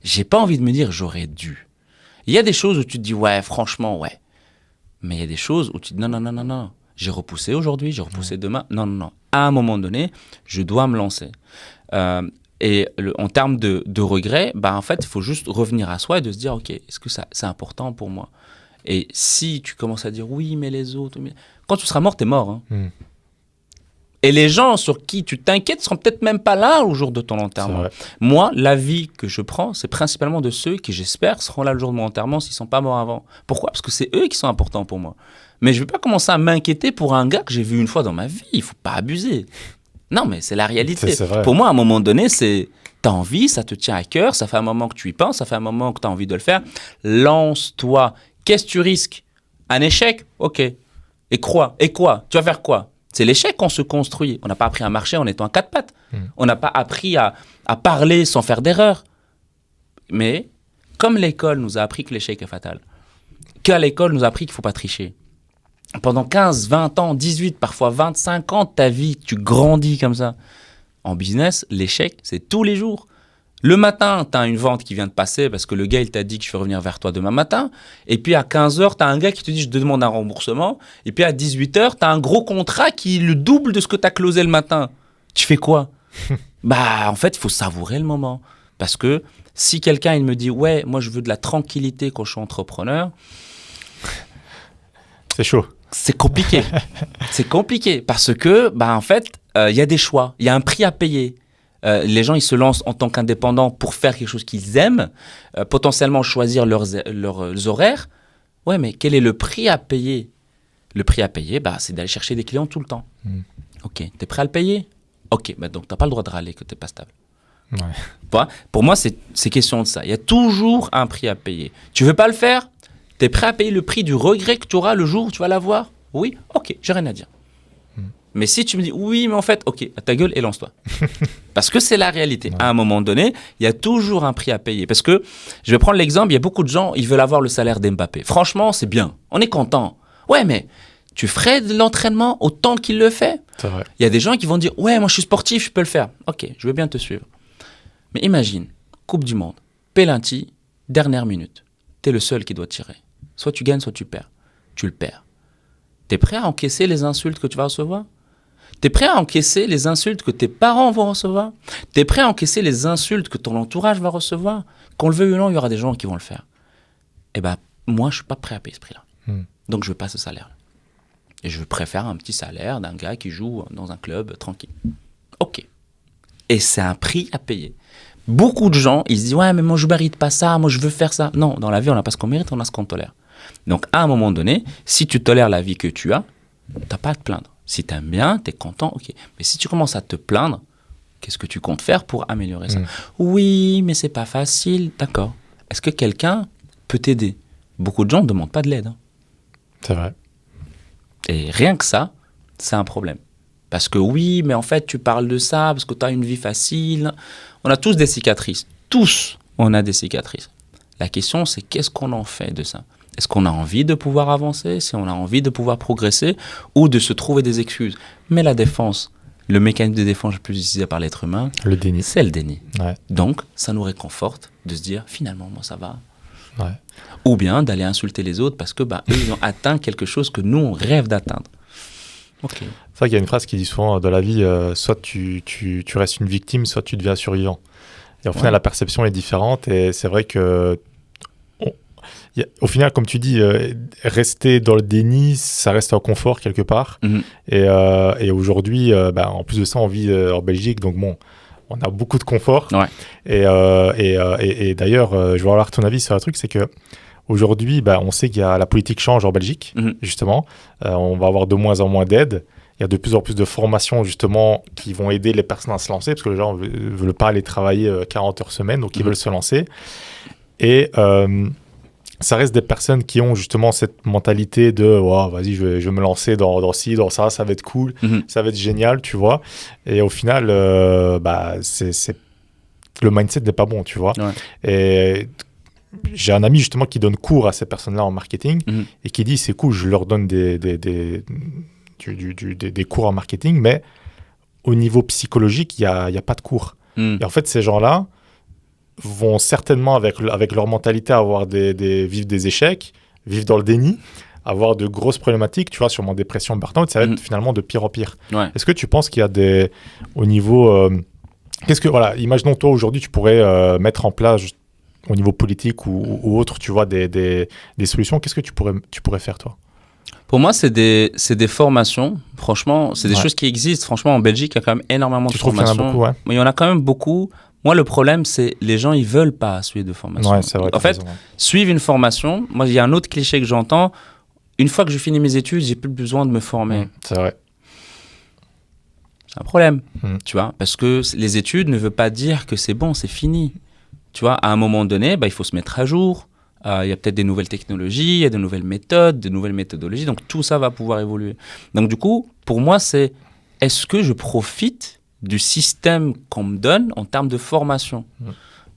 J'ai pas envie de me dire j'aurais dû. Il y a des choses où tu te dis ouais, franchement, ouais. Mais il y a des choses où tu te dis non. J'ai repoussé aujourd'hui, j'ai repoussé demain. Non. À un moment donné, je dois me lancer. Et en termes de regrets, en fait, il faut juste revenir à soi et de se dire, OK, est-ce que ça, c'est important pour moi? Et si tu commences à dire, oui, mais les autres... Quand tu seras mort, t'es mort. Hein. Et les gens sur qui tu t'inquiètes seront peut-être même pas là au jour de ton enterrement. Moi, l'avis que je prends, c'est principalement de ceux qui, j'espère, seront là le jour de mon enterrement s'ils sont pas morts avant. Pourquoi? Parce que c'est eux qui sont importants pour moi. Mais je vais pas commencer à m'inquiéter pour un gars que j'ai vu une fois dans ma vie. Il faut pas abuser. Non, mais c'est la réalité. C'est pour moi, à un moment donné, t'as envie, ça te tient à cœur, ça fait un moment que tu y penses, ça fait un moment que tu as envie de le faire. Lance-toi. Qu'est-ce que tu risques? Un échec? Ok. Et quoi? Tu vas faire quoi? C'est l'échec qu'on se construit. On n'a pas appris à marcher en étant à quatre pattes. On n'a pas appris à parler sans faire d'erreur. Mais comme l'école nous a appris que l'échec est fatal, qu'à l'école nous a appris qu'il ne faut pas tricher, pendant 15, 20 ans, 18, parfois 25 ans de ta vie, tu grandis comme ça. En business, l'échec, c'est tous les jours. Le matin, tu as une vente qui vient de passer parce que le gars, il t'a dit que je vais revenir vers toi demain matin. Et puis à 15h, tu as un gars qui te dit je te demande un remboursement. Et puis à 18h, tu as un gros contrat qui est le double de ce que tu as closé le matin. Tu fais quoi? Bah, en fait, il faut savourer le moment. Parce que si quelqu'un, il me dit ouais, moi je veux de la tranquillité quand je suis entrepreneur, c'est chaud. c'est compliqué. C'est compliqué parce que, bah, en fait, il y a des choix, il y a un prix à payer. Les gens, ils se lancent en tant qu'indépendants pour faire quelque chose qu'ils aiment, potentiellement choisir leurs horaires. Ouais, mais quel est le prix à payer? Le prix à payer, bah, c'est d'aller chercher des clients tout le temps. Ok, t'es prêt à le payer? Ok, bah donc t'as pas le droit de râler que t'es pas stable. Ouais. Pour moi, c'est question de ça. Il y a toujours un prix à payer. Tu veux pas le faire? T'es prêt à payer le prix du regret que tu auras le jour où tu vas l'avoir? Oui? Ok, j'ai rien à dire. Mais si tu me dis oui, mais en fait, ok, à ta gueule et lance-toi. Parce que c'est la réalité. Ouais. À un moment donné, il y a toujours un prix à payer. Parce que, je vais prendre l'exemple, il y a beaucoup de gens, ils veulent avoir le salaire d'Mbappé. Franchement, c'est bien. On est content. Ouais, mais tu ferais de l'entraînement autant qu'il le fait? C'est vrai. Il y a des gens qui vont dire ouais, moi je suis sportif, je peux le faire. Ok, je veux bien te suivre. Mais imagine, Coupe du Monde, penalty, dernière minute. T'es le seul qui doit tirer. Soit tu gagnes, soit tu perds. Tu le perds. T'es prêt à encaisser les insultes que tu vas recevoir? T'es prêt à encaisser les insultes que tes parents vont recevoir? T'es prêt à encaisser les insultes que ton entourage va recevoir? Qu'on le veuille ou non, il y aura des gens qui vont le faire. Eh ben, moi, je suis pas prêt à payer ce prix-là. Donc, je veux pas ce salaire-là. Et je préfère un petit salaire d'un gars qui joue dans un club tranquille. Ok. Et c'est un prix à payer. Beaucoup de gens, ils se disent « Ouais, mais moi, je ne mérite pas ça, moi, je veux faire ça. » Non, dans la vie, on n'a pas ce qu'on mérite, on a ce qu'on tolère. Donc, à un moment donné, si tu tolères la vie que tu as, tu n'as pas à te plaindre. Si tu aimes bien, tu es content, ok. Mais si tu commences à te plaindre, qu'est-ce que tu comptes faire pour améliorer ça? Oui, mais c'est pas facile. D'accord. Est-ce que quelqu'un peut t'aider? Beaucoup de gens ne demandent pas de l'aide. Hein. C'est vrai. Et rien que ça, c'est un problème. Parce que oui, mais en fait, tu parles de ça parce que tu as une vie facile. On a tous des cicatrices. Tous, on a des cicatrices. La question, c'est qu'est-ce qu'on en fait de ça? Est-ce qu'on a envie de pouvoir avancer? Si on a envie de pouvoir progresser ou de se trouver des excuses? Mais la défense, le mécanisme de défense le plus utilisé par l'être humain, le déni. C'est le déni. Ouais. Donc, ça nous réconforte de se dire, finalement, moi, ça va. Ouais. Ou bien d'aller insulter les autres parce que eux, ils ont atteint quelque chose que nous, on rêve d'atteindre. Okay. C'est vrai qu'il y a une phrase qui dit souvent dans la vie, soit tu restes une victime, soit tu deviens survivant. Et au final, la perception est différente. Et c'est vrai que, au final, comme tu dis, rester dans le déni, ça reste un confort quelque part. Et aujourd'hui, en plus de ça, on vit en Belgique. Donc bon, on a beaucoup de confort. Ouais. Et d'ailleurs, je veux avoir ton avis sur un truc, c'est que aujourd'hui, on sait qu'il y a la politique change en Belgique, justement. On va avoir de moins en moins d'aide. Il y a de plus en plus de formations, justement, qui vont aider les personnes à se lancer, parce que les gens ne veulent pas aller travailler 40 heures semaine, donc ils veulent se lancer. Et ça reste des personnes qui ont justement cette mentalité de oh, « vas-y, je vais me lancer dans ci, dans ça, ça va être cool, ça va être génial », tu vois. Et au final, le mindset n'est pas bon, tu vois. Ouais. Et j'ai un ami justement qui donne cours à ces personnes-là en marketing et qui dit c'est cool, je leur donne des cours en marketing, mais au niveau psychologique, il y a pas de cours. Et en fait, ces gens-là vont certainement, avec leur mentalité, vivre des échecs, vivre dans le déni, avoir de grosses problématiques, tu vois, sûrement dépression, burn-out, ça va être finalement de pire en pire. Ouais. Est-ce que tu penses qu'il y a au niveau... imaginons toi aujourd'hui, tu pourrais mettre en place au niveau politique ou autre, tu vois, des solutions. Qu'est-ce que tu pourrais faire, toi? Pour moi, c'est des formations. Franchement, c'est des choses qui existent. Franchement, en Belgique, il y a quand même énormément de formations. Tu trouves qu'il y en a beaucoup, ouais. Il y en a quand même beaucoup. Moi, le problème, c'est les gens, ils veulent pas suivre de formation. Ouais, c'est vrai, en fait, suivre une formation, moi, il y a un autre cliché que j'entends. Une fois que je finis mes études, j'ai plus besoin de me former. C'est vrai. C'est un problème, tu vois, parce que les études ne veulent pas dire que c'est bon, c'est fini. Tu vois, à un moment donné, il faut se mettre à jour. Il y a peut-être des nouvelles technologies, il y a de nouvelles méthodes, de nouvelles méthodologies. Donc, tout ça va pouvoir évoluer. Donc, du coup, pour moi, c'est est-ce que je profite du système qu'on me donne en termes de formation?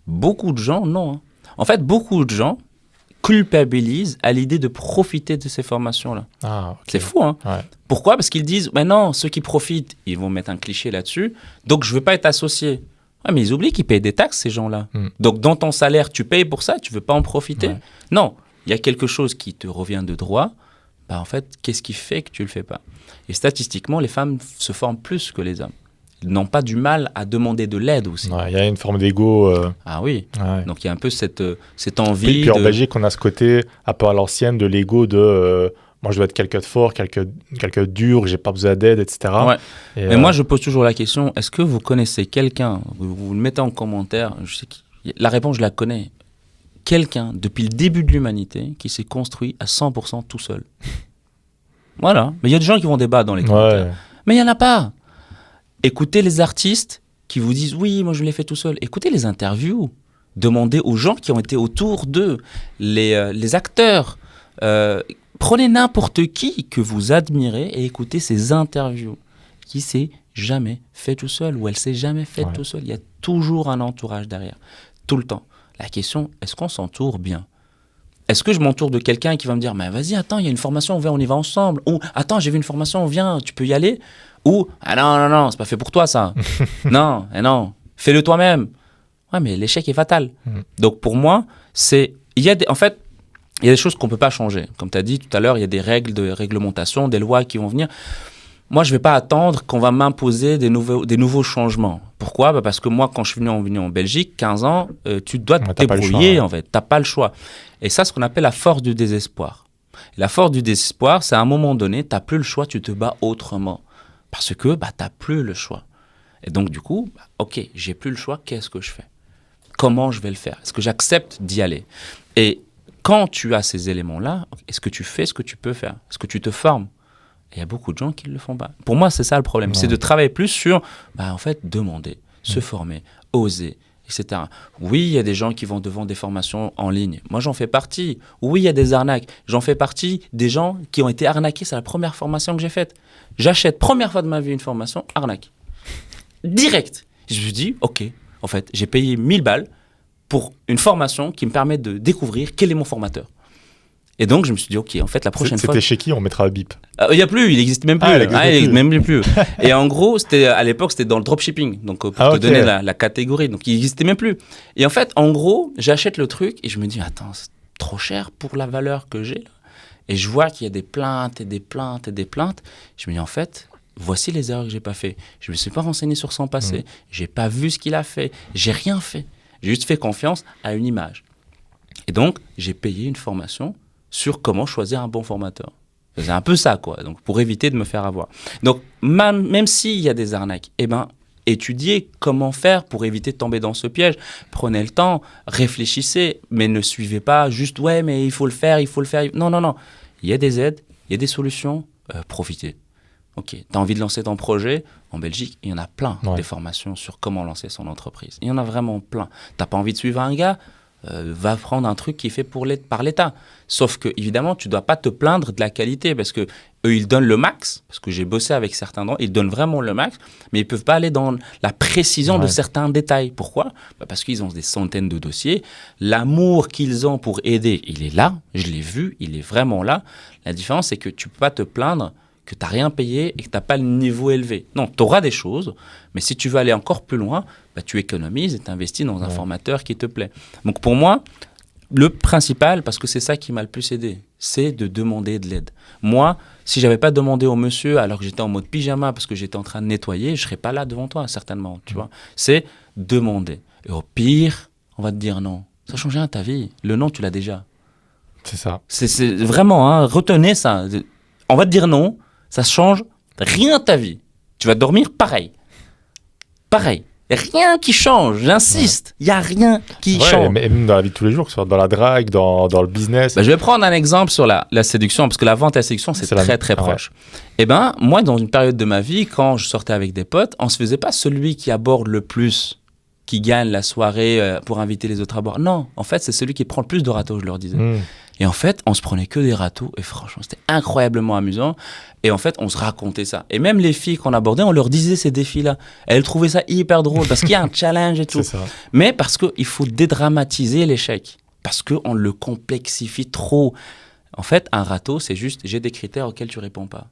Beaucoup de gens, non. Hein. En fait, beaucoup de gens culpabilisent à l'idée de profiter de ces formations-là. Ah, okay. C'est fou, hein? Ouais. Pourquoi? Parce qu'ils disent, mais non, ceux qui profitent, ils vont mettre un cliché là-dessus, donc je ne veux pas être associé. Ouais, mais ils oublient qu'ils payent des taxes, ces gens-là. Donc, dans ton salaire, tu payes pour ça, tu veux pas en profiter. Ouais. Non, il y a quelque chose qui te revient de droit. Bah, en fait, qu'est-ce qui fait que tu le fais pas? Et statistiquement, les femmes se forment plus que les hommes. Ils n'ont pas du mal à demander de l'aide aussi. Ouais, il y a une forme d'ego. Ah oui. Ouais. Donc, il y a un peu cette Puis, envie puis en de... Belgique, on a ce côté un peu à l'ancienne de l'ego de moi, je dois être quelqu'un de fort, quelqu'un de dur, j'ai pas besoin d'aide, etc. Ouais. Et, Mais moi, je pose toujours la question, est-ce que vous connaissez quelqu'un, vous le mettez en commentaire, je sais la réponse, je la connais, quelqu'un, depuis le début de l'humanité, qui s'est construit à 100% tout seul. Voilà. Mais il y a des gens qui vont débattre dans les commentaires. ouais. Mais il n'y en a pas. Écoutez les artistes qui vous disent, oui, moi je l'ai fait tout seul. Écoutez les interviews. Demandez aux gens qui ont été autour d'eux, les acteurs. Prenez n'importe qui que vous admirez et écoutez ces interviews. Qui s'est jamais fait tout seul ou elle s'est jamais fait tout seul. Il y a toujours un entourage derrière. Tout le temps. La question, est-ce qu'on s'entoure bien? Est-ce que je m'entoure de quelqu'un qui va me dire, mais vas-y, attends, il y a une formation, on y va ensemble. Ou, attends, j'ai vu une formation, viens, tu peux y aller. Ou, ah non, c'est pas fait pour toi ça. non, fais-le toi-même. Ouais, mais l'échec est fatal. Donc pour moi, en fait, il y a des choses qu'on ne peut pas changer. Comme tu as dit tout à l'heure, il y a des règles de réglementation, des lois qui vont venir. Moi, je ne vais pas attendre qu'on va m'imposer des nouveaux changements. Pourquoi? Parce que moi, quand je suis venu en Belgique, 15 ans, tu dois te débrouiller, en fait. Tu n'as pas le choix. Et ça, c'est ce qu'on appelle la force du désespoir. Et la force du désespoir, c'est à un moment donné, tu n'as plus le choix, tu te bats autrement. Parce que tu n'as plus le choix. Et donc, du coup, OK, j'ai plus le choix, qu'est-ce que je fais? Comment je vais le faire? Est-ce que j'accepte d'y aller? Et quand tu as ces éléments-là, est-ce que tu fais ce que tu peux faire? Est-ce que tu te formes? Il y a beaucoup de gens qui ne le font pas. Pour moi, c'est ça le problème. C'est de travailler plus sur, en fait, demander, se former, oser, etc. Oui, il y a des gens qui vont devant des formations en ligne. Moi, j'en fais partie. Oui, il y a des arnaques. J'en fais partie des gens qui ont été arnaqués. C'est la première formation que j'ai faite. J'achète, première fois de ma vie, une formation, arnaque. Direct. Je me suis dit, OK, en fait, j'ai payé 1000 balles pour une formation qui me permet de découvrir quel est mon formateur. Et donc, je me suis dit, OK, en fait, la prochaine fois... C'était chez qui? On mettra un bip. Il n'y a plus, il n'existe même plus. Il n'existe même plus. Et en gros, à l'époque, c'était dans le dropshipping. Donc, pour te donner la catégorie. Donc, il n'existait même plus. Et en fait, en gros, j'achète le truc et je me dis, attends, c'est trop cher pour la valeur que j'ai. Là. Et je vois qu'il y a des plaintes et des plaintes et des plaintes. Je me dis, en fait, voici les erreurs que j'ai pas fait. Je me suis pas renseigné sur son passé. J'ai pas vu ce qu'il a fait. J'ai rien fait. J'ai juste fait confiance à une image. Et donc, j'ai payé une formation sur comment choisir un bon formateur. C'est un peu ça, quoi. Donc, pour éviter de me faire avoir. Donc, même s'il y a des arnaques, étudiez comment faire pour éviter de tomber dans ce piège. Prenez le temps, réfléchissez, mais ne suivez pas juste, ouais, mais il faut le faire. Non. Il y a des aides, il y a des solutions, profitez. OK, tu as envie de lancer ton projet, en Belgique, il y en a plein, des formations sur comment lancer son entreprise. Il y en a vraiment plein. Tu n'as pas envie de suivre un gars, va prendre un truc qui est fait par l'État. Sauf que, évidemment, tu ne dois pas te plaindre de la qualité parce que eux, ils donnent le max. Parce que j'ai bossé avec certains endroits, ils donnent vraiment le max, mais ils ne peuvent pas aller dans la précision de certains détails. Pourquoi? Parce qu'ils ont des centaines de dossiers. L'amour qu'ils ont pour aider, il est là. Je l'ai vu, il est vraiment là. La différence, c'est que tu ne peux pas te plaindre que tu n'as rien payé et que tu n'as pas le niveau élevé. Non, tu auras des choses, mais si tu veux aller encore plus loin, tu économises et tu investis dans un formateur qui te plaît. Donc pour moi, le principal, parce que c'est ça qui m'a le plus aidé, c'est de demander de l'aide. Moi, si je n'avais pas demandé au monsieur alors que j'étais en mode pyjama parce que j'étais en train de nettoyer, je ne serais pas là devant toi, certainement. Tu vois. C'est demander. Et au pire, on va te dire non. Ça change rien à ta vie. Le non, tu l'as déjà. C'est ça. C'est vraiment, retenez ça. On va te dire non. Ça change rien à ta vie. Tu vas dormir pareil. Rien qui change, j'insiste. Il n'y a rien qui change. Même dans la vie de tous les jours, que ce soit dans la drague, dans le business. Je vais prendre un exemple sur la séduction, parce que la vente et la séduction, c'est très proche. Moi, dans une période de ma vie, quand je sortais avec des potes, on ne se faisait pas celui qui aborde le plus, qui gagne la soirée pour inviter les autres à boire. Non, en fait, c'est celui qui prend le plus de râteaux, je leur disais. Et en fait, on se prenait que des râteaux et franchement, c'était incroyablement amusant. Et en fait, on se racontait ça. Et même les filles qu'on abordait, on leur disait ces défis-là. Elles trouvaient ça hyper drôle parce qu'il y a un challenge et tout. Mais parce qu'il faut dédramatiser l'échec. Parce qu'on le complexifie trop. En fait, un râteau, c'est juste, j'ai des critères auxquels tu réponds pas.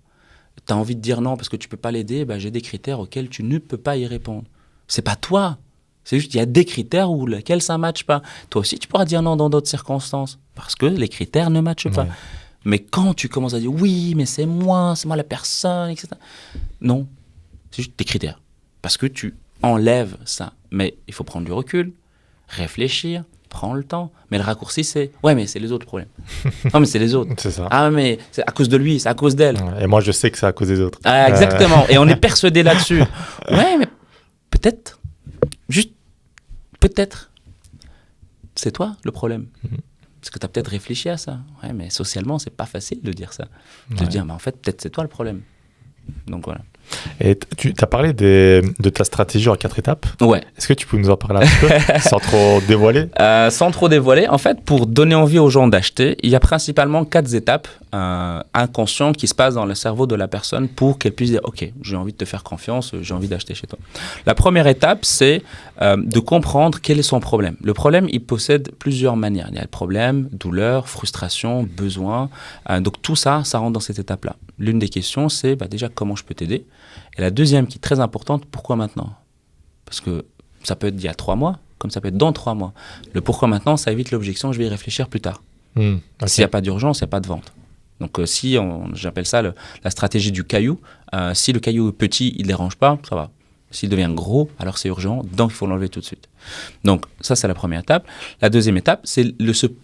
Tu as envie de dire non parce que tu peux pas l'aider, j'ai des critères auxquels tu ne peux pas y répondre. C'est pas toi. C'est juste qu'il y a des critères où lesquels ça ne matche pas. Toi aussi, tu pourras dire non dans d'autres circonstances parce que les critères ne matchent pas. Mais quand tu commences à dire oui, mais c'est moi la personne, etc. Non, c'est juste des critères. Parce que tu enlèves ça. Mais il faut prendre du recul, réfléchir, prendre le temps. Mais le raccourci, c'est ouais, mais c'est les autres problèmes. Non, mais c'est les autres. C'est ça. Ah, mais c'est à cause de lui, c'est à cause d'elle. Et moi, je sais que c'est à cause des autres. Ah, exactement. Et on est persuadé là-dessus. Ouais, mais peut-être. Juste, peut-être, c'est toi le problème. Parce que tu as peut-être réfléchi à ça. Ouais, mais socialement, c'est pas facile de dire ça. De dire, mais en fait, peut-être c'est toi le problème. Donc voilà. Et tu as parlé de ta stratégie en 4 étapes. Ouais. Est-ce que tu peux nous en parler un petit peu sans trop dévoiler? Sans trop dévoiler, en fait, pour donner envie aux gens d'acheter, il y a principalement 4 étapes inconscientes qui se passent dans le cerveau de la personne pour qu'elle puisse dire « Ok, j'ai envie de te faire confiance, j'ai envie d'acheter chez toi ». La première étape, c'est de comprendre quel est son problème. Le problème, il possède plusieurs manières. Il y a le problème, douleur, frustration, besoin. Donc tout ça, ça rentre dans cette étape-là. L'une des questions, c'est déjà comment je peux t'aider. Et la deuxième qui est très importante, pourquoi maintenant? Parce que ça peut être il y a 3 mois, comme ça peut être dans 3 mois. Le pourquoi maintenant, ça évite l'objection, je vais y réfléchir plus tard. Okay. S'il n'y a pas d'urgence, il n'y a pas de vente. Donc j'appelle ça la stratégie du caillou. Si le caillou est petit, il ne dérange pas, ça va. S'il devient gros, alors c'est urgent, donc il faut l'enlever tout de suite. Donc ça, c'est la première étape. La deuxième étape, c'est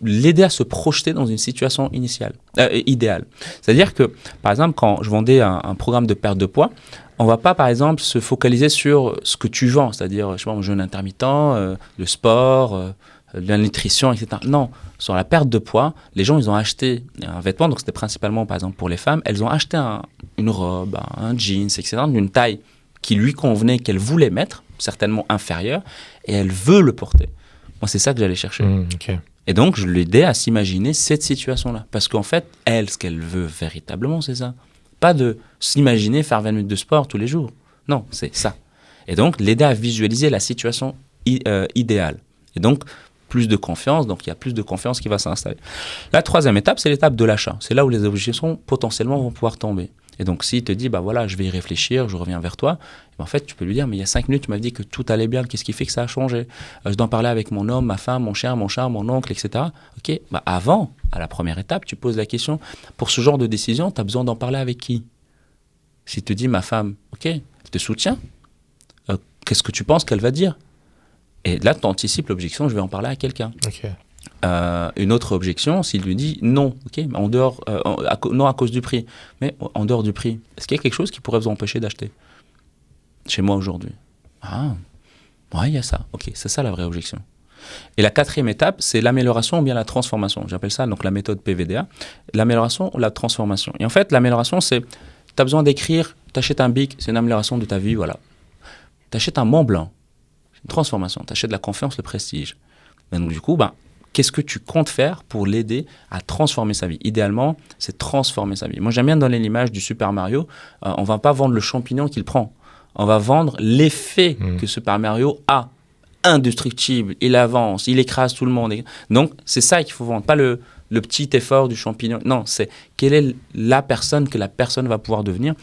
l'aider à se projeter dans une situation idéale. C'est-à-dire que, par exemple, quand je vendais un programme de perte de poids, on ne va pas, par exemple, se focaliser sur ce que tu vends, c'est-à-dire, je sais pas, un jeûne intermittent, le sport, la nutrition, etc. Non, sur la perte de poids, les gens, ils ont acheté un vêtement, donc c'était principalement, par exemple, pour les femmes, elles ont acheté une robe, un jeans, etc., d'une taille qui lui convenait, qu'elle voulait mettre, certainement inférieure, et elle veut le porter. Moi, c'est ça que j'allais chercher. Okay. Et donc, je l'aidais à s'imaginer cette situation-là. Parce qu'en fait, elle, ce qu'elle veut véritablement, c'est ça. Pas de s'imaginer faire 20 minutes de sport tous les jours. Non, c'est ça. Et donc, l'aider à visualiser la situation idéale. Et donc, plus de confiance. Donc, il y a plus de confiance qui va s'installer. La troisième étape, c'est l'étape de l'achat. C'est là où les objections, potentiellement, vont pouvoir tomber. Et donc, s'il te dit, voilà, je vais y réfléchir, je reviens vers toi, en fait, tu peux lui dire, mais il y a 5 minutes, tu m'as dit que tout allait bien, qu'est-ce qui fait que ça a changé? Je dois en parler avec mon homme, ma femme, mon chien, mon chat, mon oncle, etc. Ok, avant, à la première étape, tu poses la question, pour ce genre de décision, tu as besoin d'en parler avec qui? S'il te dit, ma femme, ok, elle te soutient, qu'est-ce que tu penses qu'elle va dire? Et là, tu anticipes l'objection, je vais en parler à quelqu'un. Ok. Une autre objection, s'il lui dit non, ok, en dehors, non à cause du prix, mais en dehors du prix, est-ce qu'il y a quelque chose qui pourrait vous empêcher d'acheter chez moi aujourd'hui? Ah, ouais, il y a ça. Ok, c'est ça la vraie objection. Et la quatrième étape, c'est l'amélioration ou bien la transformation. J'appelle ça donc la méthode PVDA. L'amélioration ou la transformation. Et en fait, l'amélioration, c'est, tu as besoin d'écrire, tu achètes un bic, c'est une amélioration de ta vie, voilà. Tu achètes un Mont Blanc, c'est une transformation. Tu achètes la confiance, le prestige. Et donc du coup, qu'est-ce que tu comptes faire pour l'aider à transformer sa vie? Idéalement, c'est transformer sa vie. Moi, j'aime bien donner l'image du Super Mario. On ne va pas vendre le champignon qu'il prend. On va vendre l'effet que Super Mario a. Indestructible, il avance, il écrase tout le monde. Donc, c'est ça qu'il faut vendre, pas le petit effort du champignon. Non, c'est quelle est la personne que la personne va pouvoir devenir.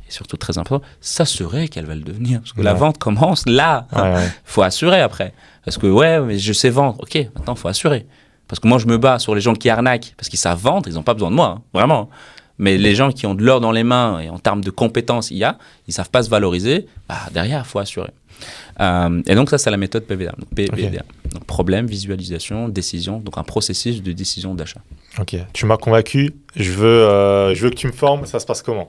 Et surtout, très important, s'assurer qu'elle va le devenir. Parce que la vente commence là. Il faut assurer après. Parce que, mais je sais vendre. Ok, maintenant, il faut assurer. Parce que moi, je me bats sur les gens qui arnaquent, parce qu'ils savent vendre, ils n'ont pas besoin de moi, vraiment. Mais les gens qui ont de l'or dans les mains, et en termes de compétences, ils ne savent pas se valoriser, derrière, il faut assurer. Et donc, ça, c'est la méthode PVDA. Donc, PVDA. Donc, problème, visualisation, décision. Donc, un processus de décision d'achat. Ok, tu m'as convaincu. Je veux que tu me formes. Ça se passe comment?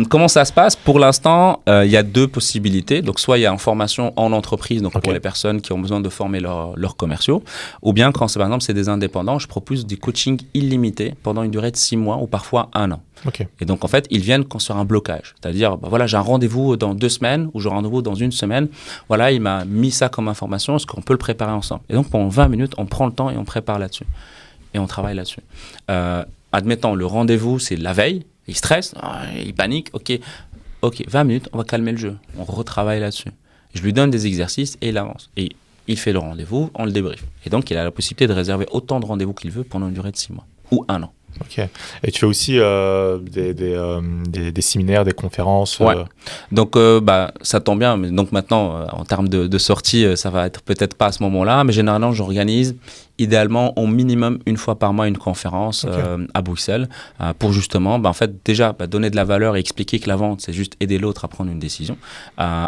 Comment ça se passe? Pour l'instant, il y a 2 possibilités. Donc, soit il y a en formation en entreprise, donc pour les personnes qui ont besoin de former leurs commerciaux, ou bien quand, par exemple, c'est des indépendants, je propose des coachings illimités pendant une durée de 6 mois ou parfois 1 an. Okay. Et donc, en fait, ils viennent sur un blocage. C'est-à-dire, voilà, j'ai un rendez-vous dans 2 semaines ou j'ai un rendez-vous dans 1 semaine. Voilà, il m'a mis ça comme information. Est-ce qu'on peut le préparer ensemble? Et donc, pendant 20 minutes, on prend le temps et on prépare là-dessus. Et on travaille là-dessus. Admettons, le rendez-vous, c'est la veille. Il stresse, il panique. Ok, 20 minutes, on va calmer le jeu. On retravaille là-dessus. Je lui donne des exercices et il avance. Et il fait le rendez-vous, on le débriefe. Et donc, il a la possibilité de réserver autant de rendez-vous qu'il veut pendant une durée de 6 mois ou 1 an. Ok. Et tu fais aussi des séminaires, des conférences. Ouais. Donc, ça tombe bien. Mais donc maintenant, en termes de sortie, ça va être peut-être pas à ce moment-là, mais généralement, j'organise idéalement au minimum une fois par mois une conférence à Bruxelles pour justement, en fait, déjà donner de la valeur et expliquer que la vente, c'est juste aider l'autre à prendre une décision.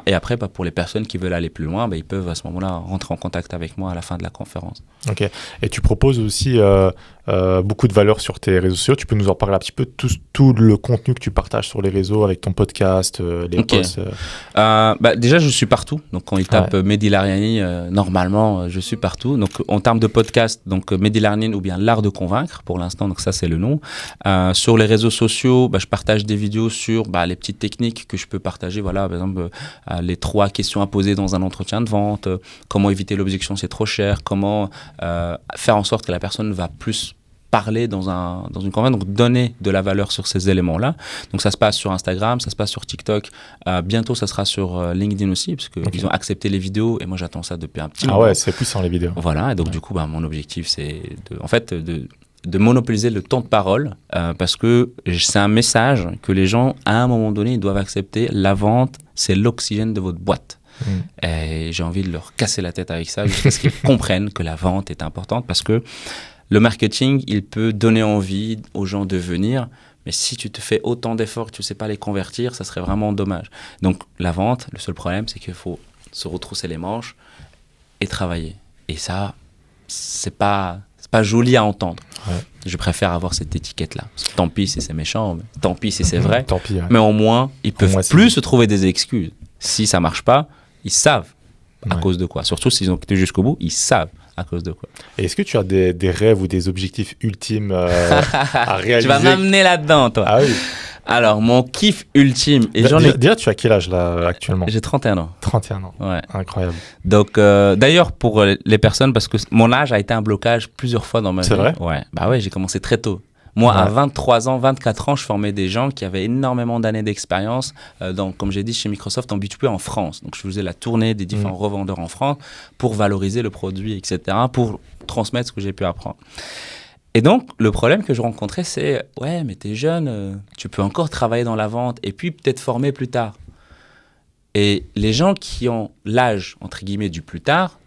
Et après, pour les personnes qui veulent aller plus loin, ils peuvent à ce moment-là rentrer en contact avec moi à la fin de la conférence. Ok. Et tu proposes aussi beaucoup de valeur sur tes réseaux sociaux. Tu peux nous en parler un petit peu, tout le contenu que tu partages sur les réseaux avec ton podcast, les posts. Déjà, je suis partout. Donc, quand il tape Mehdi Lariani, normalement, je suis partout. Donc, en termes de podcast, donc Mehdi Lariani ou bien l'art de convaincre pour l'instant, donc ça c'est le nom. Sur les réseaux sociaux, je partage des vidéos sur les petites techniques que je peux partager. Voilà, par exemple, les 3 questions à poser dans un entretien de vente, comment éviter l'objection c'est trop cher, comment faire en sorte que la personne va plus parler dans une conférence, donc donner de la valeur sur ces éléments-là. Donc ça se passe sur Instagram, ça se passe sur TikTok. Bientôt, ça sera sur LinkedIn aussi, parce qu'ils ont accepté les vidéos et moi j'attends ça depuis un petit moment. Ah ouais, c'est puissant les vidéos. Voilà, et donc du coup, mon objectif c'est de monopoliser le temps de parole parce que c'est un message que les gens, à un moment donné, ils doivent accepter. La vente, c'est l'oxygène de votre boîte. Et j'ai envie de leur casser la tête avec ça jusqu'à ce qu'ils comprennent que la vente est importante parce que le marketing, il peut donner envie aux gens de venir, mais si tu te fais autant d'efforts que tu ne sais pas les convertir, ça serait vraiment dommage. Donc la vente, le seul problème, c'est qu'il faut se retrousser les manches et travailler. Et ça, c'est pas joli à entendre. Ouais. Je préfère avoir cette étiquette-là. Tant pis si c'est méchant, tant pis si c'est vrai, tant pis, ouais. Mais au moins, ils peuvent plus se trouver des excuses. Si ça ne marche pas, ils savent à cause de quoi. Surtout s'ils ont quitté jusqu'au bout, ils savent à cause de quoi. Et est-ce que tu as des rêves ou des objectifs ultimes à réaliser? Tu vas m'amener là-dedans, toi. Ah oui. Alors, mon kiff ultime... Déjà, tu as quel âge là actuellement? J'ai 31 ans. 31 ans. Ouais. Incroyable. Donc, d'ailleurs, pour les personnes, parce que mon âge a été un blocage plusieurs fois dans ma vie. C'est vrai? Ouais. Ouais, j'ai commencé très tôt. Moi, à 23 ans, 24 ans, je formais des gens qui avaient énormément d'années d'expérience, comme j'ai dit, chez Microsoft en B2B en France. Donc, je faisais la tournée des différents revendeurs en France pour valoriser le produit, etc., pour transmettre ce que j'ai pu apprendre. Et donc, le problème que je rencontrais, c'est « Ouais, mais t'es jeune, tu peux encore travailler dans la vente et puis peut-être former plus tard. » Et les gens qui ont l'âge, entre guillemets, du plus tard,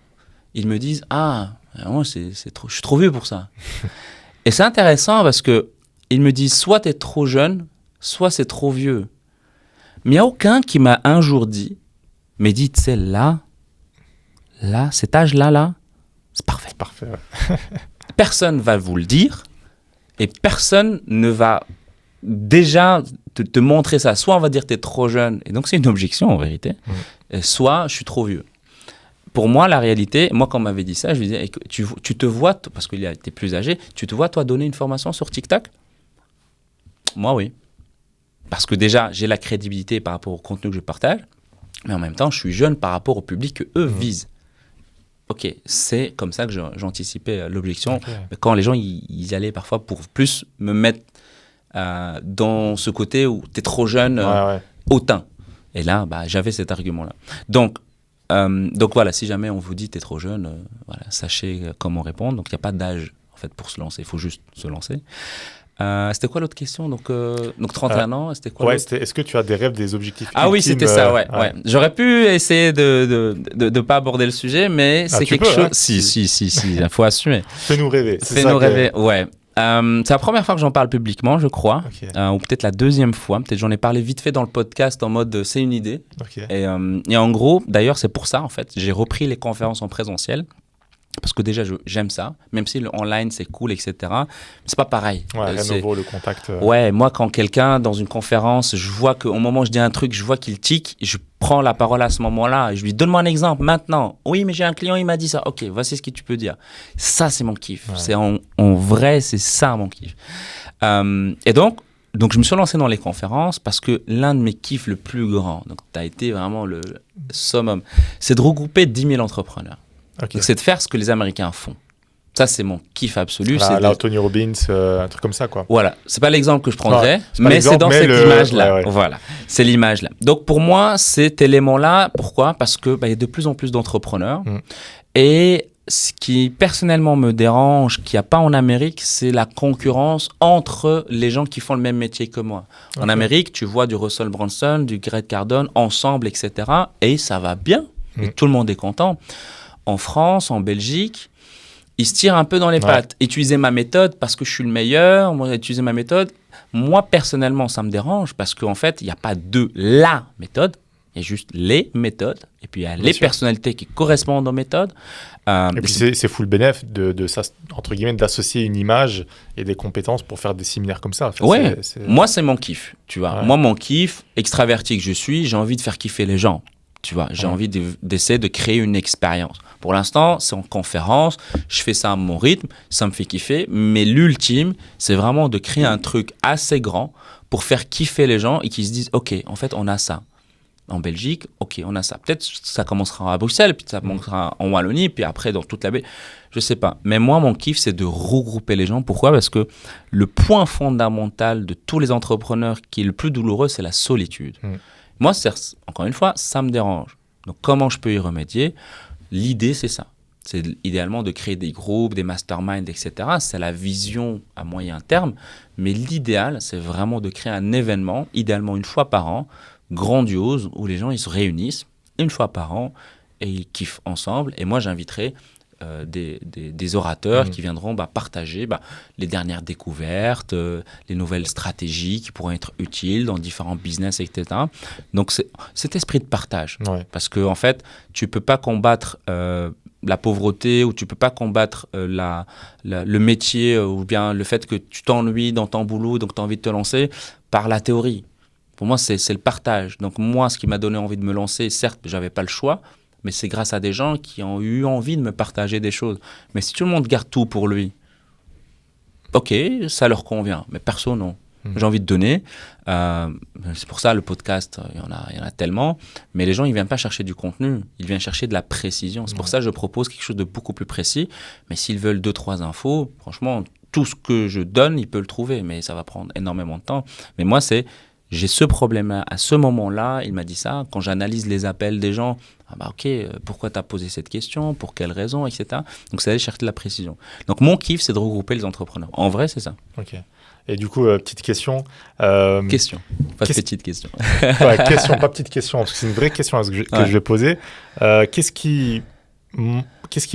ils me disent « Ah, moi, je suis trop vieux pour ça. » Et c'est intéressant parce qu'ils me disent soit tu es trop jeune, soit c'est trop vieux. Mais il n'y a aucun qui m'a un jour dit, mais dit, tu sais, là, cet âge-là, c'est parfait. C'est parfait, ouais. Personne va vous le dire et personne ne va déjà te montrer ça. Soit on va dire tu es trop jeune, et donc c'est une objection en vérité, soit je suis trop vieux. Pour moi, la réalité, moi, quand on m'avait dit ça, je lui disais, tu te vois, parce qu'il était plus âgé, tu te vois, toi, donner une formation sur TikTok? Moi, oui. Parce que déjà, j'ai la crédibilité par rapport au contenu que je partage, mais en même temps, je suis jeune par rapport au public qu'eux visent. Ok, c'est comme ça que j'anticipais l'objection. Okay. Quand les gens, ils allaient parfois pour plus me mettre dans ce côté où tu es trop jeune, hautain. Et là, j'avais cet argument-là. Donc voilà, si jamais on vous dit t'es trop jeune, sachez comment répondre. Donc il n'y a pas d'âge en fait pour se lancer, il faut juste se lancer. C'était quoi l'autre question? Donc 31 ans, c'était quoi? Est-ce que tu as des rêves, des objectifs ultimes? Oui, c'était ça, ouais. J'aurais pu essayer de pas aborder le sujet, mais c'est quelque chose... Hein, si, il faut assumer. Fais-nous rêver. Fais-nous rêver, ouais. C'est la première fois que j'en parle publiquement, je crois, ou peut-être la deuxième fois. Peut-être j'en ai parlé vite fait dans le podcast en mode c'est une idée. Et en gros, d'ailleurs, c'est pour ça, en fait, j'ai repris les conférences en présentiel. Parce que déjà, j'aime ça, même si le online, c'est cool, etc. C'est pas pareil. Ouais, rien nouveau, le contact. Ouais, moi, quand quelqu'un, dans une conférence, je vois qu'au moment où je dis un truc, je vois qu'il tique, je prends la parole à ce moment-là et je lui dis, donne-moi un exemple, maintenant. Oui, mais j'ai un client, il m'a dit ça. Ok, voici ce que tu peux dire. Ça, c'est mon kiff. Ouais. C'est en vrai, c'est ça, mon kiff. Et donc, je me suis lancé dans les conférences parce que l'un de mes kiffs le plus grand, donc tu as été vraiment le summum, c'est de regrouper 10 000 entrepreneurs. Donc, c'est de faire ce que les Américains font. Ça, c'est mon kiff absolu. Là, Tony Robbins, un truc comme ça, quoi. Voilà. C'est pas l'exemple que je prendrais, mais c'est dans cette image-là. Ouais. Voilà. C'est l'image-là. Donc, pour moi, cet élément-là, pourquoi? Parce que y a de plus en plus d'entrepreneurs et ce qui personnellement me dérange, qu'il n'y a pas en Amérique, c'est la concurrence entre les gens qui font le même métier que moi. En Amérique, tu vois du Russell Brunson, du Grant Cardone, ensemble, etc. Et ça va bien. Et tout le monde est content. En France, en Belgique, ils se tirent un peu dans les pattes. Utiliser ma méthode parce que je suis le meilleur, moi, utiliser ma méthode. Moi, personnellement, ça me dérange parce qu'en fait, il n'y a pas de la méthode. Il y a juste les méthodes, et puis il y a les personnalités qui correspondent aux méthodes. Et puis c'est full bénéf entre guillemets, d'associer une image et des compétences pour faire des séminaires comme ça. En fait, moi c'est mon kiff, tu vois. Moi, mon kiff, extraverti que je suis, j'ai envie de faire kiffer les gens, tu vois. J'ai envie d'essayer de créer une expérience. Pour l'instant, c'est en conférence, je fais ça à mon rythme, ça me fait kiffer, mais l'ultime, c'est vraiment de créer un truc assez grand pour faire kiffer les gens et qu'ils se disent, ok, en fait, on a ça. En Belgique, ok, on a ça. Peut-être ça commencera à Bruxelles, puis ça commencera en Wallonie, puis après dans toute la baie. Je sais pas. Mais moi, mon kiff, c'est de regrouper les gens. Pourquoi ? Parce que le point fondamental de tous les entrepreneurs qui est le plus douloureux, c'est la solitude. Moi, encore une fois, ça me dérange. Donc, comment je peux y remédier ? L'idée, c'est ça. C'est idéalement de créer des groupes, des masterminds, etc. C'est la vision à moyen terme. Mais l'idéal, c'est vraiment de créer un événement, idéalement une fois par an, grandiose, où les gens ils se réunissent une fois par an et ils kiffent ensemble. Et moi, j'inviterai des orateurs qui viendront partager les dernières découvertes, les nouvelles stratégies qui pourront être utiles dans différents business, etc. Donc, c'est cet esprit de partage. Parce que, en fait, tu ne peux pas combattre la pauvreté ou tu ne peux pas combattre le métier ou bien le fait que tu t'ennuies dans ton boulot, donc tu as envie de te lancer par la théorie. Pour moi, c'est le partage. Donc moi, ce qui m'a donné envie de me lancer, certes, je n'avais pas le choix, mais c'est grâce à des gens qui ont eu envie de me partager des choses. Mais si tout le monde garde tout pour lui, ok, ça leur convient, mais perso, non. J'ai envie de donner. C'est pour ça, le podcast, il y en a tellement. Mais les gens, ils ne viennent pas chercher du contenu. Ils viennent chercher de la précision. C'est pour ça que je propose quelque chose de beaucoup plus précis. Mais s'ils veulent 2-3 infos, franchement, tout ce que je donne, ils peuvent le trouver. Mais ça va prendre énormément de temps. Mais moi, j'ai ce problème-là. À ce moment-là, il m'a dit ça. Quand j'analyse les appels des gens, ok, pourquoi tu as posé cette question, pour quelle raison, etc. Donc, c'est aller chercher de la précision. Donc, mon kiff, c'est de regrouper les entrepreneurs. En vrai, c'est ça. Ok. Et du coup, petite question. Question, pas petite question. Question, pas petite question, parce que c'est une vraie question que je vais poser. Qu'est-ce qui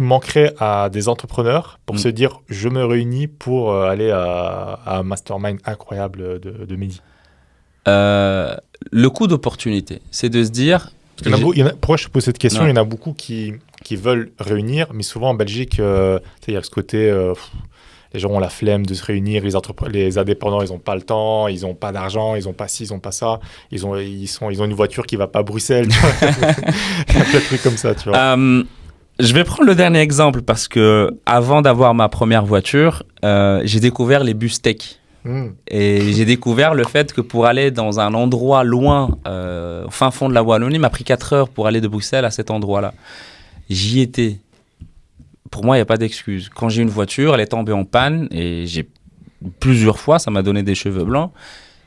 manquerait à des entrepreneurs pour se dire, je me réunis pour aller à un mastermind incroyable de Mehdi ? Le coût d'opportunité, c'est de se dire... Pourquoi je te pose cette question ? Il y en a beaucoup qui veulent réunir, mais souvent en Belgique, il y a ce côté... les gens ont la flemme de se réunir, les indépendants, ils n'ont pas le temps, ils n'ont pas d'argent, ils n'ont pas ci, ils n'ont pas ça, ils ont une voiture qui ne va pas à Bruxelles. Tu vois. Il y a plein de trucs comme ça. Tu vois. Je vais prendre le dernier exemple parce que avant d'avoir ma première voiture, j'ai découvert les bus tech. Et j'ai découvert le fait que pour aller dans un endroit loin, au fin fond de la Wallonie, il m'a pris 4 heures pour aller de Bruxelles à cet endroit-là. J'y étais. Pour moi, il n'y a pas d'excuse. Quand j'ai une voiture, elle est tombée en panne et plusieurs fois, ça m'a donné des cheveux blancs.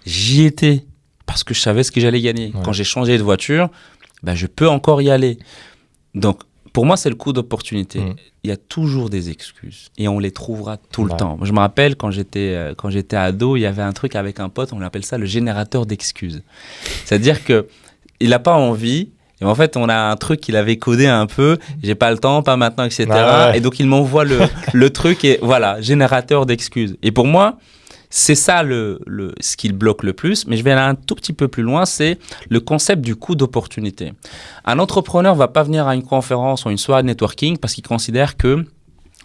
J'y étais parce que je savais ce que j'allais gagner. Ouais. Quand j'ai changé de voiture, je peux encore y aller. Donc, pour moi, c'est le coût d'opportunité. Il y a toujours des excuses et on les trouvera tout le temps. Moi, je me rappelle quand j'étais ado, il y avait un truc avec un pote, on appelle ça le générateur d'excuses. C'est-à-dire qu'il n'a pas envie. Et en fait, on a un truc qu'il avait codé un peu, j'ai pas le temps, pas maintenant, etc. Et donc, il m'envoie le truc et voilà, générateur d'excuses. Et pour moi, c'est ça ce qui le bloque le plus. Mais je vais aller un tout petit peu plus loin, c'est le concept du coût d'opportunité. Un entrepreneur va pas venir à une conférence ou une soirée de networking parce qu'il considère que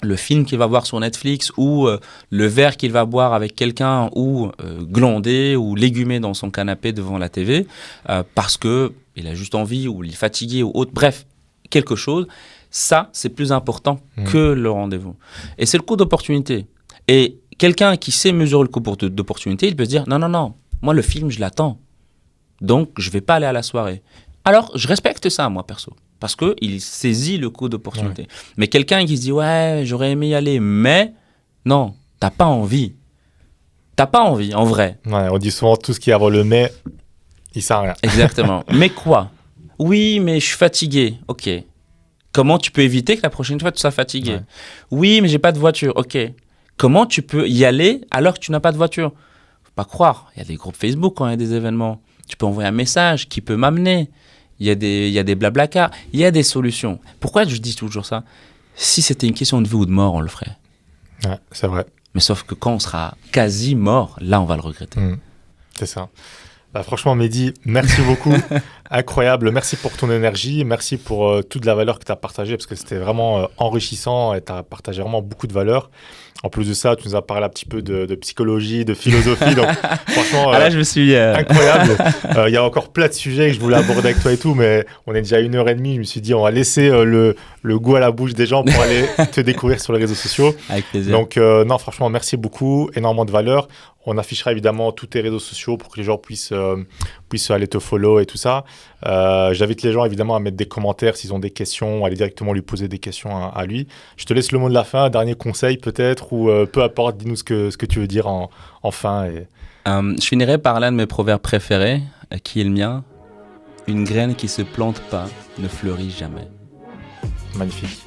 le film qu'il va voir sur Netflix ou le verre qu'il va boire avec quelqu'un ou glander ou légumer dans son canapé devant la TV parce que il a juste envie ou il est fatigué ou autre, bref, quelque chose, ça, c'est plus important que le rendez-vous. Et c'est le coût d'opportunité. Et quelqu'un qui sait mesurer le coût d'opportunité, il peut se dire, non, moi, le film, je l'attends. Donc, je ne vais pas aller à la soirée. Alors, je respecte ça, moi, perso, parce qu'il saisit le coût d'opportunité. Ouais. Mais quelqu'un qui se dit, ouais, j'aurais aimé y aller, mais non, tu n'as pas envie. Tu n'as pas envie, en vrai. Ouais, on dit souvent, tout ce qui est avant le mais... il sert à rien. Exactement. Mais quoi ? Oui, mais je suis fatigué. Ok. Comment tu peux éviter que la prochaine fois tu sois fatigué? Ouais. Oui, mais j'ai pas de voiture. Ok. Comment tu peux y aller alors que tu n'as pas de voiture? Faut pas croire. Il y a des groupes Facebook quand il y a des événements. Tu peux envoyer un message qui peut m'amener. Il y a des blablacar. Il y a des solutions. Pourquoi je dis toujours ça? Si c'était une question de vie ou de mort, on le ferait. Ouais, c'est vrai. Mais sauf que quand on sera quasi mort, là, on va le regretter. C'est ça. Bah, franchement, Mehdi, merci beaucoup. Incroyable. Merci pour ton énergie. Merci pour toute la valeur que tu as partagée parce que c'était vraiment enrichissant et tu as partagé vraiment beaucoup de valeur. En plus de ça, tu nous as parlé un petit peu de psychologie, de philosophie. Donc, franchement, Là, je me suis... incroyable. Il y a encore plein de sujets que je voulais aborder avec toi et tout, mais on est déjà à 1h30. Je me suis dit, on va laisser le goût à la bouche des gens pour aller te découvrir sur les réseaux sociaux. Avec plaisir. Donc, non, franchement, merci beaucoup. Énormément de valeur. On affichera évidemment tous tes réseaux sociaux pour que les gens puissent aller te follow et tout ça. J'invite les gens évidemment à mettre des commentaires s'ils ont des questions, à aller directement lui poser des questions à lui. Je te laisse le mot de la fin, un dernier conseil peut-être, ou peu importe, dis-nous ce que tu veux dire en fin. Je finirai par l'un de mes proverbes préférés, qui est le mien. Une graine qui se plante pas ne fleurit jamais. Magnifique.